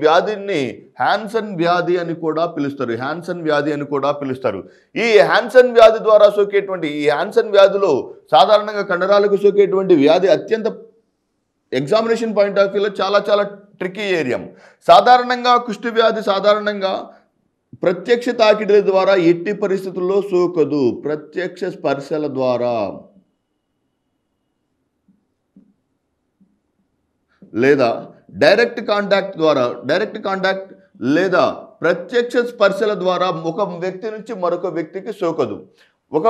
వ్యాధిని హాన్సన్ వ్యాధి అని కూడా పిలుస్తారు. ఈ హాన్సన్ వ్యాధి ద్వారా సోకేటువంటి ఈ హాన్సన్ వ్యాధిలో సాధారణంగా కండరాలకు సోకేటువంటి వ్యాధి అత్యంత ఎగ్జామినేషన్ పాయింట్ ఆఫ్ వ్యూలో చాలా ట్రిక్కీ ఏరియా. సాధారణంగా కుష్టి వ్యాధి ప్రత్యక్ష తాకిడిల ద్వారా ఎట్టి పరిస్థితుల్లో సోకదు. ప్రత్యక్ష స్పర్శల ద్వారా లేదా డైరెక్ట్ కాంటాక్ట్ లేదా ప్రత్యక్ష స్పర్శల ద్వారా ఒక వ్యక్తి నుంచి మరొక వ్యక్తికి సోకదు. ఒక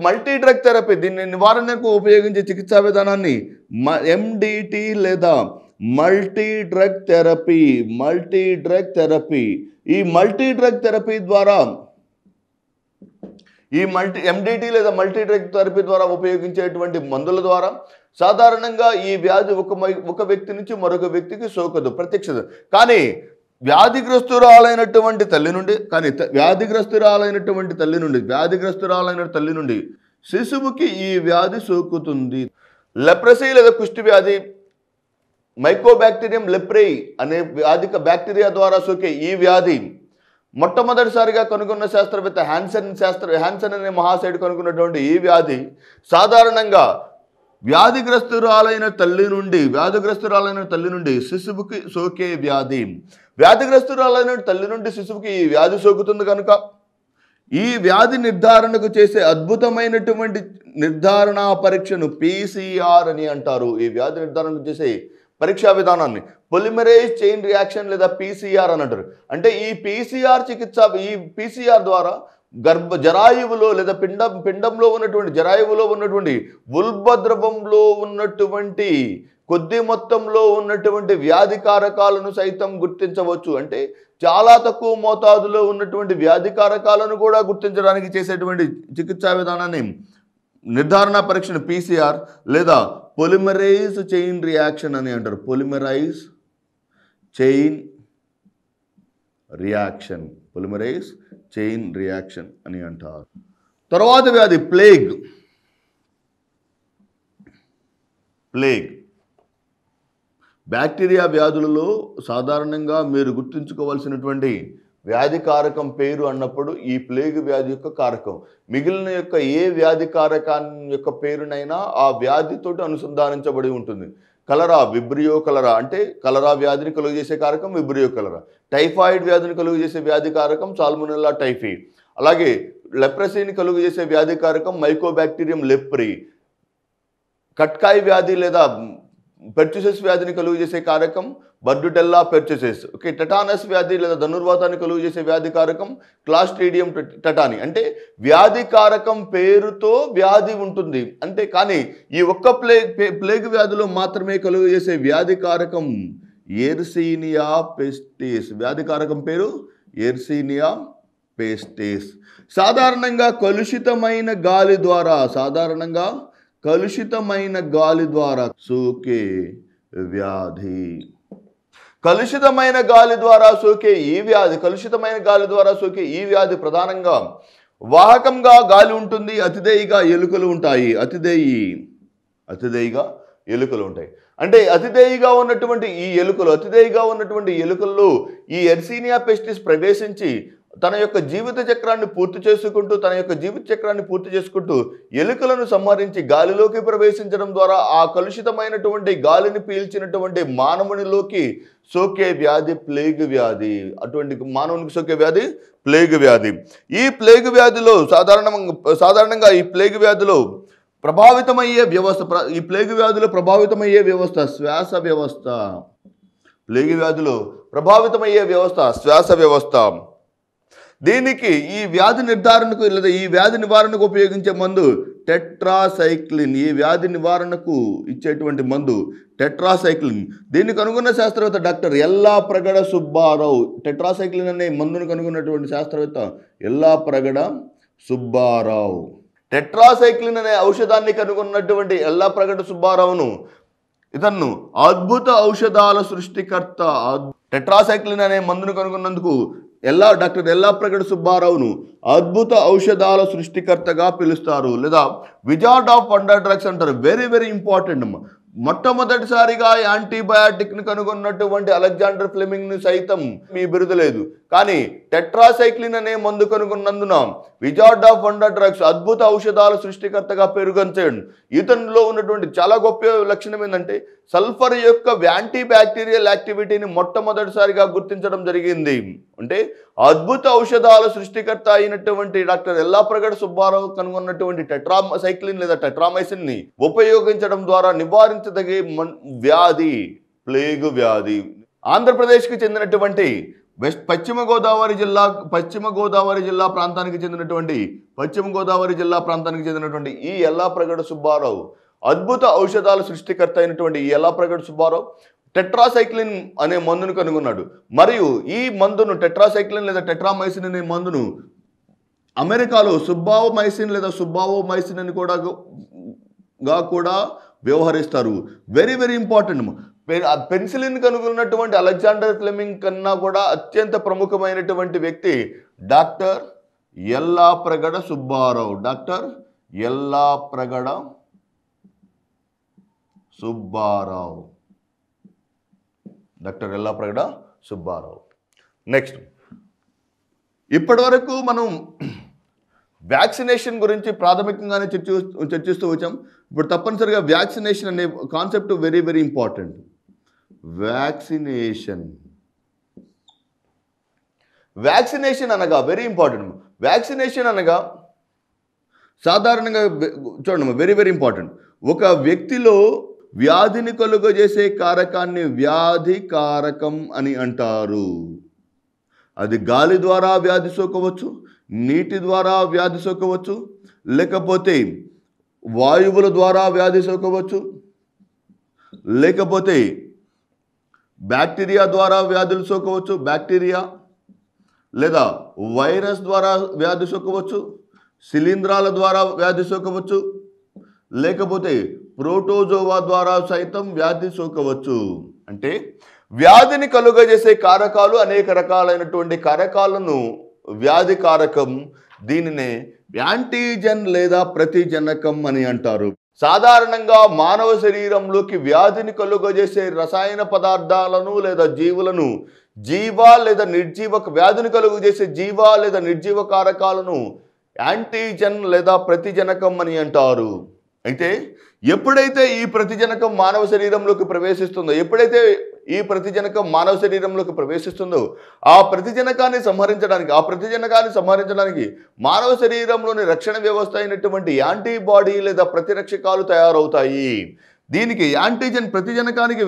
మల్టీ డ్రగ్ థెరపీ, దీన్ని నివారణకు ఉపయోగించే చికిత్సా విధానాన్ని MDT లేదా మల్టీ డ్రగ్ థెరపీ. ఈ మల్టీ డ్రగ్ థెరపీ ద్వారా MDT లేదా మల్టీ డ్రగ్ థెరపీ ద్వారా ఉపయోగించేటువంటి మందుల ద్వారా సాధారణంగా ఈ వ్యాధి ఒక వ్యక్తి నుంచి మరొక వ్యక్తికి సోకదు ప్రత్యక్ష. కానీ వ్యాధిగ్రస్తురాలైనటువంటి తల్లి నుండి శిశువుకి ఈ వ్యాధి సోకుతుంది. లెప్రసీ లేదా కుష్టి వ్యాధి, మైకోబాక్టీరియం లెప్రేయి అనే బ్యాక్టీరియా ద్వారా సోకే ఈ వ్యాధి మొట్టమొదటిసారిగా కనుగొన్న శాస్త్రవేత్త హ్యాన్సన్ అనే మహాశయుడు కనుగొన్నటువంటి ఈ వ్యాధి సాధారణంగా వ్యాధిగ్రస్తురాలైన తల్లి నుండి శిశువుకి సోకే వ్యాధి. వ్యాధిగ్రస్తురాలైన తల్లి నుండి శిశువుకి ఈ వ్యాధి సోకుతుంది కనుక ఈ వ్యాధి నిర్ధారణకు చేసే అద్భుతమైనటువంటి నిర్ధారణ పరీక్షను PCR అని అంటారు. ఈ వ్యాధి నిర్ధారణకు చేసే పరీక్షా విధానాన్ని పొలిమరేజ్ చైన్ రియాక్షన్ లేదా PCR అని అంటారు. అంటే ఈ PCR ద్వారా జరాయువులో లేదా పిండంలో ఉన్నటువంటి ఉల్బద్రవంలో ఉన్నటువంటి కొద్ది మొత్తంలో ఉన్నటువంటి వ్యాధికారకాలను సైతం గుర్తించవచ్చు. అంటే చాలా తక్కువ మోతాదులో ఉన్నటువంటి వ్యాధికారకాలను కూడా గుర్తించడానికి చేసేటువంటి చికిత్సా విధానాన్ని నిర్ధారణ పరీక్షను PCR లేదా పొలిమరేజ్ చైన్ రియాక్షన్ అని అంటారు. పొలిమరేజ్ చైన్ రియాక్షన్ అని అంటారు. తర్వాత వ్యాధి ప్లేగ్. బ్యాక్టీరియా వ్యాధులలో సాధారణంగా మీరు గుర్తుంచుకోవాల్సినటువంటి వ్యాధి కారకం పేరు అన్నప్పుడు ఈ ప్లేగ్ వ్యాధి యొక్క కారకం మిగిలిన యొక్క ఏ వ్యాధి కారకాన్ని యొక్క పేరునైనా ఆ వ్యాధితోటి అనుసంధానించబడి ఉంటుంది. కలరా, విబ్రియో కలరా అంటే కలరా వ్యాధిని కలుగజేసే కారకం విబ్రియో కలరా. టైఫాయిడ్ వ్యాధిని కలుగజేసే వ్యాధి కారకం సాల్మొనెల్లా టైఫీ. అలాగే లెప్రసీని కలుగజేసే వ్యాధి కారకం మైకోబాక్టీరియం లెప్రీ. కట్కాయ్ వ్యాధి లేదా పెర్చుసెస్ వ్యాధిని కలుగజేసే కారకం బర్డుటెల్లా పెర్చుసెస్. ఓకే, టెటానస్ వ్యాధి లేదా ధనుర్వాతాన్ని కలుగజేసే వ్యాధి కారకం క్లాస్ట్రీడియం టెటాని. అంటే వ్యాధి కారకం పేరుతో వ్యాధి ఉంటుంది. అంటే కానీ ఈ ఒక్క ప్లేగ్ వ్యాధిలో మాత్రమే కలుగజేసే వ్యాధి కారకం ఎర్సీనియా పెస్టిస్. వ్యాధి కారకం పేరు ఎర్సీనియా పెస్టిస్. సాధారణంగా కలుషితమైన గాలి ద్వారా సోకే వ్యాధి. కలుషితమైన గాలి ద్వారా సోకే ఈ వ్యాధి ప్రధానంగా వాహకంగా గాలి ఉంటుంది. అతిదేయిగా ఎలుకలు ఉంటాయి. అంటే అతిదేయిగా ఉన్నటువంటి ఈ ఎలుకల్లో ఈ ఎర్సీనియా పెస్టిస్ ప్రవేశించి తన యొక్క జీవిత చక్రాన్ని పూర్తి చేసుకుంటూ ఎలుకలను సంహరించి గాలిలోకి ప్రవేశించడం ద్వారా ఆ కలుషితమైనటువంటి గాలిని పీల్చినటువంటి మానవునిలోకి సోకే వ్యాధి ప్లేగ్ వ్యాధి. అటువంటి మానవునికి సోకే వ్యాధి ప్లేగ్ వ్యాధి. ఈ ప్లేగ్ వ్యాధిలో సాధారణంగా ఈ ప్లేగ్ వ్యాధిలో ప్రభావితమయ్యే వ్యవస్థ శ్వాస వ్యవస్థ. ప్లేగ్ వ్యాధిలో ప్రభావితమయ్యే వ్యవస్థ శ్వాస వ్యవస్థ. దీనికి ఈ వ్యాధి నిర్ధారణకు లేదా ఈ వ్యాధి నివారణకు ఉపయోగించే మందు టెట్రాసైక్లిన్. ఈ వ్యాధి నివారణకు ఇచ్చేటువంటి మందు టెట్రాసైక్లిన్. దీన్ని కనుగొన్న శాస్త్రవేత్త డాక్టర్ ఎల్లాప్రగడ సుబ్బారావు. టెట్రాసైక్లిన్ అనే మందును కనుగొన్నటువంటి శాస్త్రవేత్త ఎల్లాప్రగడ సుబ్బారావు. టెట్రాసైక్లిన్ అనే ఔషధాన్ని కనుగొన్నటువంటి ఎల్లాప్రగడ సుబ్బారావును ఇతను అద్భుత ఔషధాల సృష్టికర్త. టెట్రాసైక్లిన్ అనే మందును కనుగొన్నందుకు డాక్టర్ ఎల్లాప్రగడ సుబ్బారావును అద్భుత ఔషధాల సృష్టికర్తగా పిలుస్తారు లేదా విజార్డ్ ఆఫ్ వండర్ డ్రగ్స్ అంటారు. Very very important. మొట్టమొదటిసారిగా యాంటీబయాటిక్ను కనుగొన్నటువంటి అలెగ్జాండర్ ఫ్లెమింగ్ను సైతం మీ బిరుదు లేదు. కానీ టెట్రాసైక్లిన్ అనే మందు కనుగొన్నందున విజార్డ్ ఆఫ్ వండర్ డ్రగ్స్ అద్భుత ఔషధాల సృష్టికర్తగా పేరుగొంచాడు. ఇతనిలో ఉన్నటువంటి చాలా గొప్ప లక్షణం ఏంటంటే సల్ఫర్ యొక్క యాంటీ బ్యాక్టీరియల్ యాక్టివిటీని మొట్టమొదటిసారిగా గుర్తించడం జరిగింది. అంటే అద్భుత ఔషధాల సృష్టికర్త అయినటువంటి డాక్టర్ ఎల్లాప్రగడ సుబ్బారావు కనుగొన్నటువంటి టెట్రాసైక్లిన్ లేదా టెట్రామైసిన్ని ఉపయోగించడం ద్వారా నివారించదగే వ్యాధి ప్లేగు వ్యాధి. ఆంధ్రప్రదేశ్కి చెందినటువంటి పశ్చిమ గోదావరి జిల్లా ప్రాంతానికి చెందినటువంటి ఈ ఎల్లాప్రగడ సుబ్బారావు అద్భుత ఔషధాల సృష్టికర్త అయినటువంటి ఈ ఎల్లాప్రగడ సుబ్బారావు టెట్రాసైక్లిన్ అనే మందును కనుగొన్నాడు. మరియు ఈ మందును టెట్రాసైక్లిన్ లేదా టెట్రామైసిన్ అనే మందును అమెరికాలో సుబ్బావోమైసిన్ అని కూడా వ్యవహరిస్తారు. Very very important. పెన్సిలిన్ కనుగొన్నటువంటి అలెగ్జాండర్ ఫ్లెమింగ్ కన్నా కూడా అత్యంత ప్రముఖమైనటువంటి వ్యక్తి doctor Yellapragada Subbarao. Doctor Yellapragada Subbarao. Next, ఇప్పటి వరకు మనం వ్యాక్సినేషన్ గురించి ప్రాథమికంగానే చర్చిస్తూ వచ్చాం. ఇప్పుడు తప్పనిసరిగా వ్యాక్సినేషన్ అనే concept very very important. Vaccination అనగా వెరీ ఇంపార్టెంట్. వ్యాక్సినేషన్ అనగా సాధారణంగా చూడండి, వెరీ వెరీ ఇంపార్టెంట్. ఒక వ్యక్తిలో వ్యాధిని కలుగజేసే కారకాన్ని వ్యాధి కారకం అని అంటారు. అది గాలి ద్వారా వ్యాధి సోకవచ్చు, నీటి ద్వారా వ్యాధి సోకవచ్చు, లేకపోతే వాయువుల ద్వారా వ్యాధి సోకవచ్చు, లేకపోతే బ్యాక్టీరియా ద్వారా వ్యాధులు సోకవచ్చు, లేదా వైరస్ ద్వారా వ్యాధి సోకవచ్చు, శిలీంధ్రాల ద్వారా వ్యాధి సోకవచ్చు, లేకపోతే ప్రోటోజోవా ద్వారా సైతం వ్యాధి సోకవచ్చు. అంటే వ్యాధిని కలుగజేసే కారకాలు అనేక రకాలైనటువంటి కారకాలను వ్యాధి కారకం, దీనినే యాంటీజెన్ లేదా ప్రతిజనకం అని అంటారు. సాధారణంగా మానవ శరీరంలోకి వ్యాధిని కలుగజేసే రసాయన పదార్థాలను లేదా జీవులను వ్యాధిని కలుగజేసే జీవ లేదా నిర్జీవ కారకాలను యాంటీజెన్ లేదా ప్రతిజనకం అని అంటారు. అయితే ఎప్పుడైతే ఈ ప్రతిజనకం మానవ శరీరంలోకి ప్రవేశిస్తుందో ఆ ప్రతిజనకాన్ని సంహరించడానికి మానవ శరీరంలోని రక్షణ వ్యవస్థ అయినటువంటి యాంటీబాడీ లేదా ప్రతిరక్షకాలు తయారవుతాయి. దీనికి యాంటీజెన్ ప్రతిజనకానికి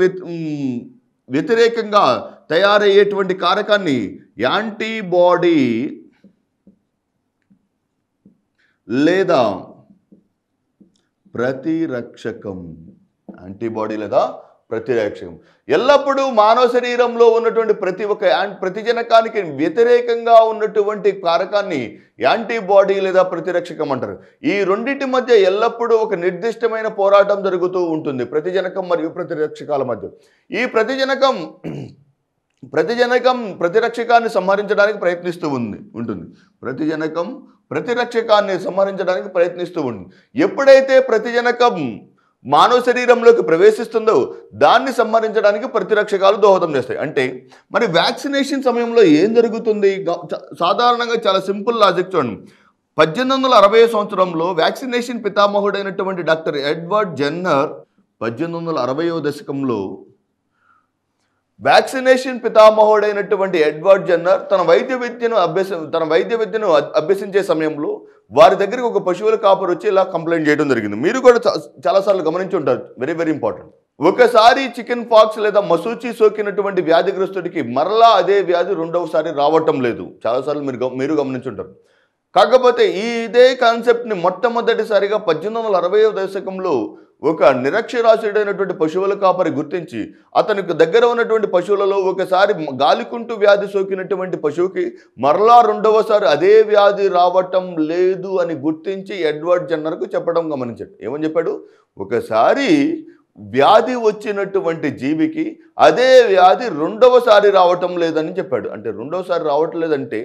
వ్యతిరేకంగా తయారయ్యేటువంటి కారకాన్ని యాంటీబాడీ లేదా ప్రతిరక్షకం ఎల్లప్పుడూ మానవ శరీరంలో ఉన్నటువంటి ప్రతిజనకానికి వ్యతిరేకంగా ఉన్నటువంటి కారకాన్ని యాంటీబాడీ లేదా ప్రతిరక్షకం అంటారు. ఈ రెండింటి మధ్య ఎల్లప్పుడూ ఒక నిర్దిష్టమైన పోరాటం జరుగుతూ ఉంటుంది, ప్రతిజనకం మరియు ప్రతిరక్షకాల మధ్య. ఈ ప్రతిజనకం ప్రతిరక్షకాన్ని సంహరించడానికి ప్రయత్నిస్తూ ఉంటుంది. ఎప్పుడైతే ప్రతిజనకం మానవ శరీరంలోకి ప్రవేశిస్తుందో దాన్ని సంహరించడానికి ప్రతిరక్షకాలు దోహదం చేస్తాయి. అంటే మరి వ్యాక్సినేషన్ సమయంలో ఏం జరుగుతుంది? సాధారణంగా చాలా సింపుల్ లాజిక్ చూడండి. 1860 సంవత్సరంలో వ్యాక్సినేషన్ పితామహుడైనటువంటి డాక్టర్ ఎడ్వర్డ్ జెన్నర్ 1860వ దశకంలో వ్యాక్సినేషన్ పితామహుడైనటువంటి ఎడ్వర్డ్ జెన్నర్ తన వైద్య విద్యను అభ్యసించే సమయంలో వారి దగ్గరికి ఒక పశువుల కాపరి వచ్చి ఇలా కంప్లైంట్ చేయడం జరిగింది. మీరు కూడా చాలాసార్లు గమనించి ఉంటారు. Very very important. ఒకసారి చికెన్ పాక్స్ లేదా మసూచి సోకినటువంటి వ్యాధిగ్రస్తుడికి మరలా అదే వ్యాధి రెండవసారి రావటం లేదు. చాలాసార్లు మీరు గమనించి ఉంటారు. కాకపోతే ఇదే కాన్సెప్ట్ని మొట్టమొదటిసారిగా 1860వ దశకంలో ఒక నిరక్షరాస్యుడైనటువంటి పశువుల కాపరి గుర్తించి అతనికి దగ్గర ఉన్నటువంటి పశువులలో ఒకసారి గాలికుంటు వ్యాధి సోకినటువంటి పశువుకి మరలా రెండవసారి అదే వ్యాధి రావటం లేదు అని గుర్తించి ఎడ్వర్డ్ జెన్నర్కు చెప్పడం గమనించాడు. ఏమని చెప్పాడు? ఒకసారి వ్యాధి వచ్చినటువంటి జీవికి అదే వ్యాధి రెండవసారి రావటం లేదని చెప్పాడు. అంటే రెండవసారి రావటం లేదంటే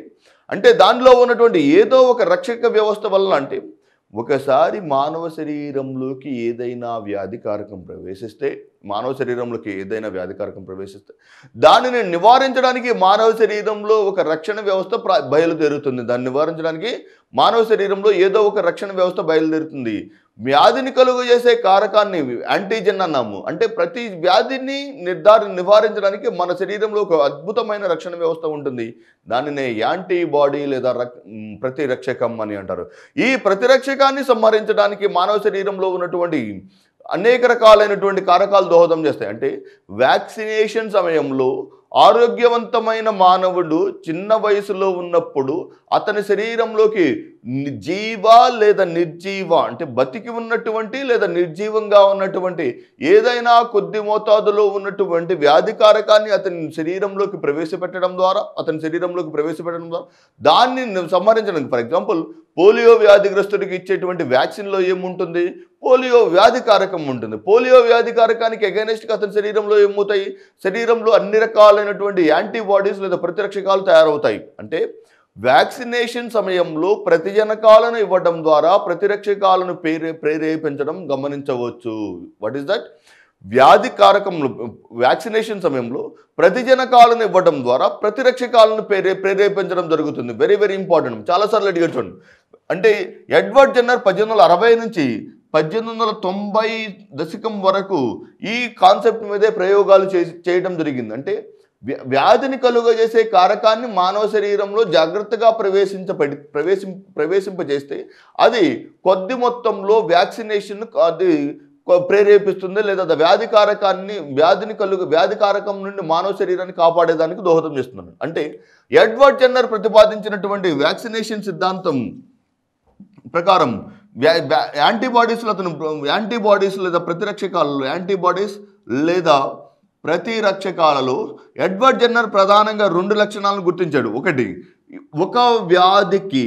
దానిలో ఉన్నటువంటి ఏదో ఒక రక్షక వ్యవస్థ వల్ల, అంటే ఒకసారి మానవ శరీరంలోకి ఏదైనా వ్యాధికారకం ప్రవేశిస్తే దానిని నివారించడానికి మానవ శరీరంలో ఒక రక్షణ వ్యవస్థ బయలుదేరుతుంది. దాన్ని నివారించడానికి మానవ శరీరంలో ఏదో ఒక రక్షణ వ్యవస్థ బయలుదేరుతుంది. వ్యాధిని కలుగు చేసే కారకాన్ని యాంటీజెన్ అన్నాము. అంటే ప్రతి వ్యాధిని నివారించడానికి మన శరీరంలో ఒక అద్భుతమైన రక్షణ వ్యవస్థ ఉంటుంది. దానినే యాంటీబాడీ లేదా ప్రతిరక్షకం అని అంటారు. ఈ ప్రతిరక్షకాన్ని సంహరించడానికి మానవ శరీరంలో ఉన్నటువంటి అనేక రకాలైనటువంటి కారకాలు దోహదం చేస్తాయి. అంటే వ్యాక్సినేషన్ సమయంలో ఆరోగ్యవంతమైన మానవుడు చిన్న వయసులో ఉన్నప్పుడు అతని శరీరంలోకి జీవ లేదా నిర్జీవ అంటే బతికి ఉన్నటువంటి లేదా నిర్జీవంగా ఉన్నటువంటి ఏదైనా కొద్ది మోతాదులో ఉన్నటువంటి వ్యాధికారకాన్ని అతని శరీరంలోకి ప్రవేశపెట్టడం ద్వారా దాన్ని సంహరించడానికి, ఫర్ ఎగ్జాంపుల్ పోలియో వ్యాధిగ్రస్తుడికి ఇచ్చేటువంటి వ్యాక్సిన్లో ఏముంటుంది? పోలియో వ్యాధికారకం ఉంటుంది. పోలియో వ్యాధికారకానికి అగైనెస్ట్గా అతని శరీరంలో ఏమవుతాయి? శరీరంలో అన్ని రకాలైనటువంటి యాంటీబాడీస్ లేదా ప్రతిరక్షకాలు తయారవుతాయి. అంటే వ్యాక్సినేషన్ సమయంలో ప్రతిజనకాలను ఇవ్వడం ద్వారా ప్రతిరక్షకాలను ప్రేరేపించడం గమనించవచ్చు. What is that? వ్యాధికారకంలో వ్యాక్సినేషన్ సమయంలో ప్రతిజనకాలను ఇవ్వడం ద్వారా ప్రతిరక్షకాలను ప్రేరేపించడం జరుగుతుంది. Very very important. చాలాసార్లు అడిగారు చూడండి. అంటే ఎడ్వర్డ్ జెన్నర్ 1860 నుంచి 1890 దశకం వరకు ఈ కాన్సెప్ట్ మీదే ప్రయోగాలు చేయడం జరిగింది. అంటే వ్యాధిని కలుగజేసే కారకాన్ని మానవ శరీరంలో జాగ్రత్తగా ప్రవేశింపజేస్తే అది కొద్ది మొత్తంలో వ్యాక్సినేషన్ అది ప్రేరేపిస్తుంది, లేదా వ్యాధికారకం నుండి మానవ శరీరాన్ని కాపాడేదానికి దోహదం చేస్తున్నాడు. అంటే ఎడ్వర్డ్ జెన్నర్ ప్రతిపాదించినటువంటి వ్యాక్సినేషన్ సిద్ధాంతం ప్రకారం యాంటీబాడీస్ లేదా ప్రతిరక్షకాలలో ఎడ్వర్డ్ జెన్నర్ ప్రధానంగా 2 లక్షణాలను గుర్తించాడు. ఒకటి, ఒక వ్యాధికి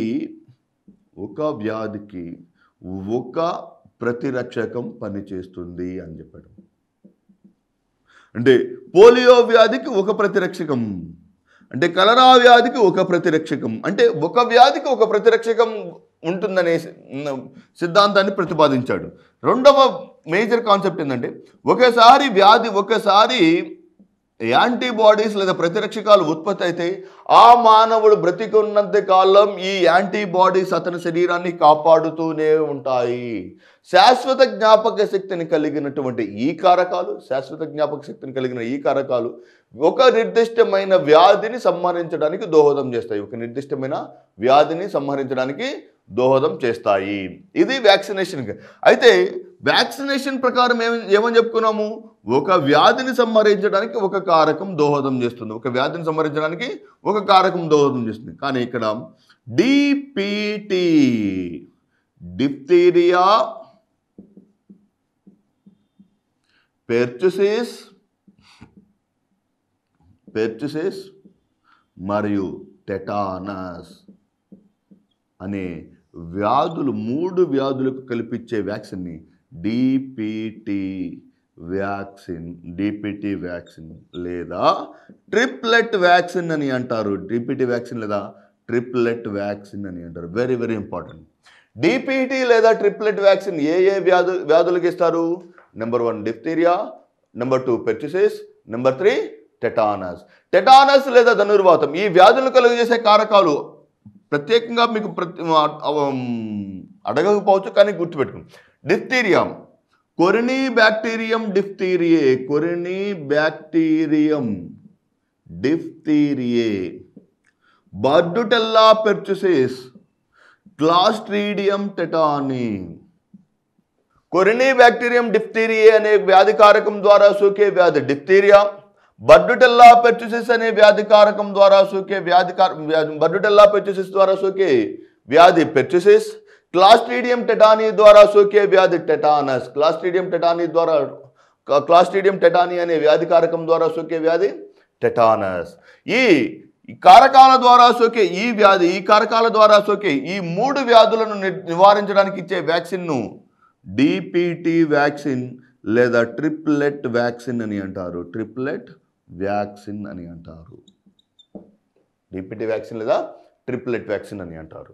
ఒక ప్రతిరక్షకం పనిచేస్తుంది అని చెప్పాడు. అంటే పోలియో వ్యాధికి ఒక ప్రతిరక్షకం, అంటే కలరా వ్యాధికి ఒక ప్రతిరక్షకం, అంటే ఒక వ్యాధికి ఒక ప్రతిరక్షకం ఉంటుందనే సిద్ధాంతాన్ని ప్రతిపాదించాడు. రెండవ మేజర్ కాన్సెప్ట్ ఏంటంటే ఒకసారి యాంటీబాడీస్ లేదా ప్రతిరక్షకాలు ఉత్పత్తి అయితే ఆ మానవుడు బ్రతికున్నంత కాలం ఈ యాంటీబాడీస్ అతని శరీరాన్ని కాపాడుతూనే ఉంటాయి. శాశ్వత జ్ఞాపక శక్తిని కలిగిన ఈ కారకాలు ఒక నిర్దిష్టమైన వ్యాధిని సంహరించడానికి దోహదం చేస్తాయి. ఇది వ్యాక్సినేషన్. అయితే వ్యాక్సినేషన్ ప్రకారం ఏమని చెప్పుకున్నాము? ఒక వ్యాధిని సంహరించడానికి ఒక కారకం దోహదం చేస్తుంది. కానీ ఇక్కడ డిపిటి, డిప్తీరియా, పెర్చుసిస్ మరియు టెటానస్ అనే వ్యాధులు 3 వ్యాధులకు కల్పించే వ్యాక్సిన్ని డిపిటి వ్యాక్సిన్ లేదా ట్రిప్లెట్ వ్యాక్సిన్ అని అంటారు. Very very important. డిపిటి లేదా ట్రిప్లెట్ వ్యాక్సిన్ ఏ వ్యాధులకు ఇస్తారు? Number 1 diphtheria, number 2 pertussis, number 3 tetanus లేదా ధనుర్వాతం. ఈ వ్యాధులు కలుగజేసే కారకాలు ప్రత్యేకంగా మీకు అడగకపోవచ్చు, కానీ గుర్తుపెట్టుకోండి. Diphtheria, Corynebacterium diphtheriae, Bordetella pertussis, Clostridium tetani. Corynebacterium diphtheriae అనే వ్యాధికారకం ద్వారా సోకే వ్యాధి డిప్తీరియా, బర్డుటెల్లా పెర్చుసిస్ అనే వ్యాధికారకం ద్వారా సోకే వ్యాధి పెర్చుసిస్, క్లాస్ట్రీడియం టెటానీ ద్వారా సోకే వ్యాధి టెటానస్. క్లాస్ట్రీడియం టెటానీ అనే వ్యాధికారకం ద్వారా సోకే వ్యాధి టెటానస్. ఈ కారకాల ద్వారా సోకే ఈ ఈ 3 వ్యాధులను నివారించడానికి ఇచ్చే వ్యాక్సిన్ను డిపిటి వ్యాక్సిన్ లేదా ట్రిప్లెట్ వ్యాక్సిన్ అని అంటారు. డిపిటి వ్యాక్సిన్ లేదా ట్రిప్లెట్ వ్యాక్సిన్ అని అంటారు.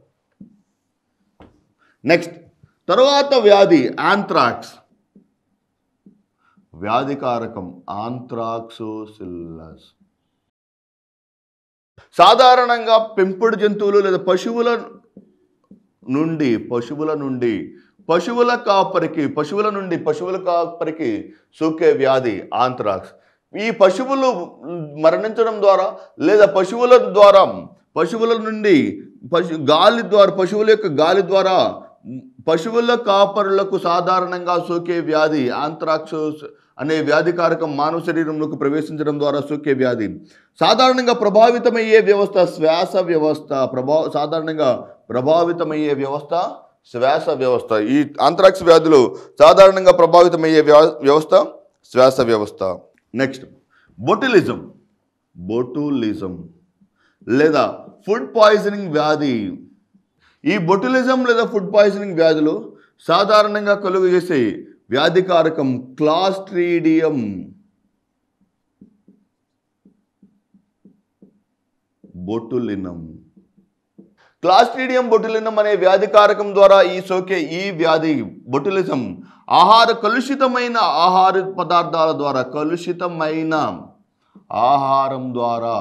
నెక్స్ట్, తరువాత వ్యాధి ఆంథ్రాక్స్. వ్యాధికారకం ఆంథ్రాక్సోసిల్లస్. సాధారణంగా పెంపుడు జంతువులు లేదా పశువుల నుండి పశువుల కాపరికి సోకే వ్యాధి ఆంత్రాక్స్. ఈ పశువులు మరణించడం ద్వారా లేదా పశువుల నుండి పశువుల యొక్క గాలి ద్వారా పశువుల కాపరులకు సాధారణంగా సోకే వ్యాధి ఆంత్రాక్స్ అనే వ్యాధికారకం మానవ శరీరంలోకి ప్రవేశించడం ద్వారా సోకే వ్యాధి. సాధారణంగా ప్రభావితమయ్యే వ్యవస్థ శ్వాస వ్యవస్థ. ఈ ఆంత్రాక్స్ వ్యాధులు సాధారణంగా ప్రభావితమయ్యే వ్యవస్థ శ్వాస వ్యవస్థ. నెక్స్ట్ బొటులిజం లేదా ఫుడ్ పాయిజనింగ్ వ్యాధి. ఈ బొటులిజం లేదా ఫుడ్ పాయిజనింగ్ వ్యాధులు సాధారణంగా కలుగజేసే వ్యాధికారకం క్లాస్ట్రీడియం బొటులినం. క్లాస్ట్రీడియం బొటులినం అనే వ్యాధికారకం ద్వారా ఈ వ్యాధి బొటులిజం కలుషితమైన ఆహారం ద్వారా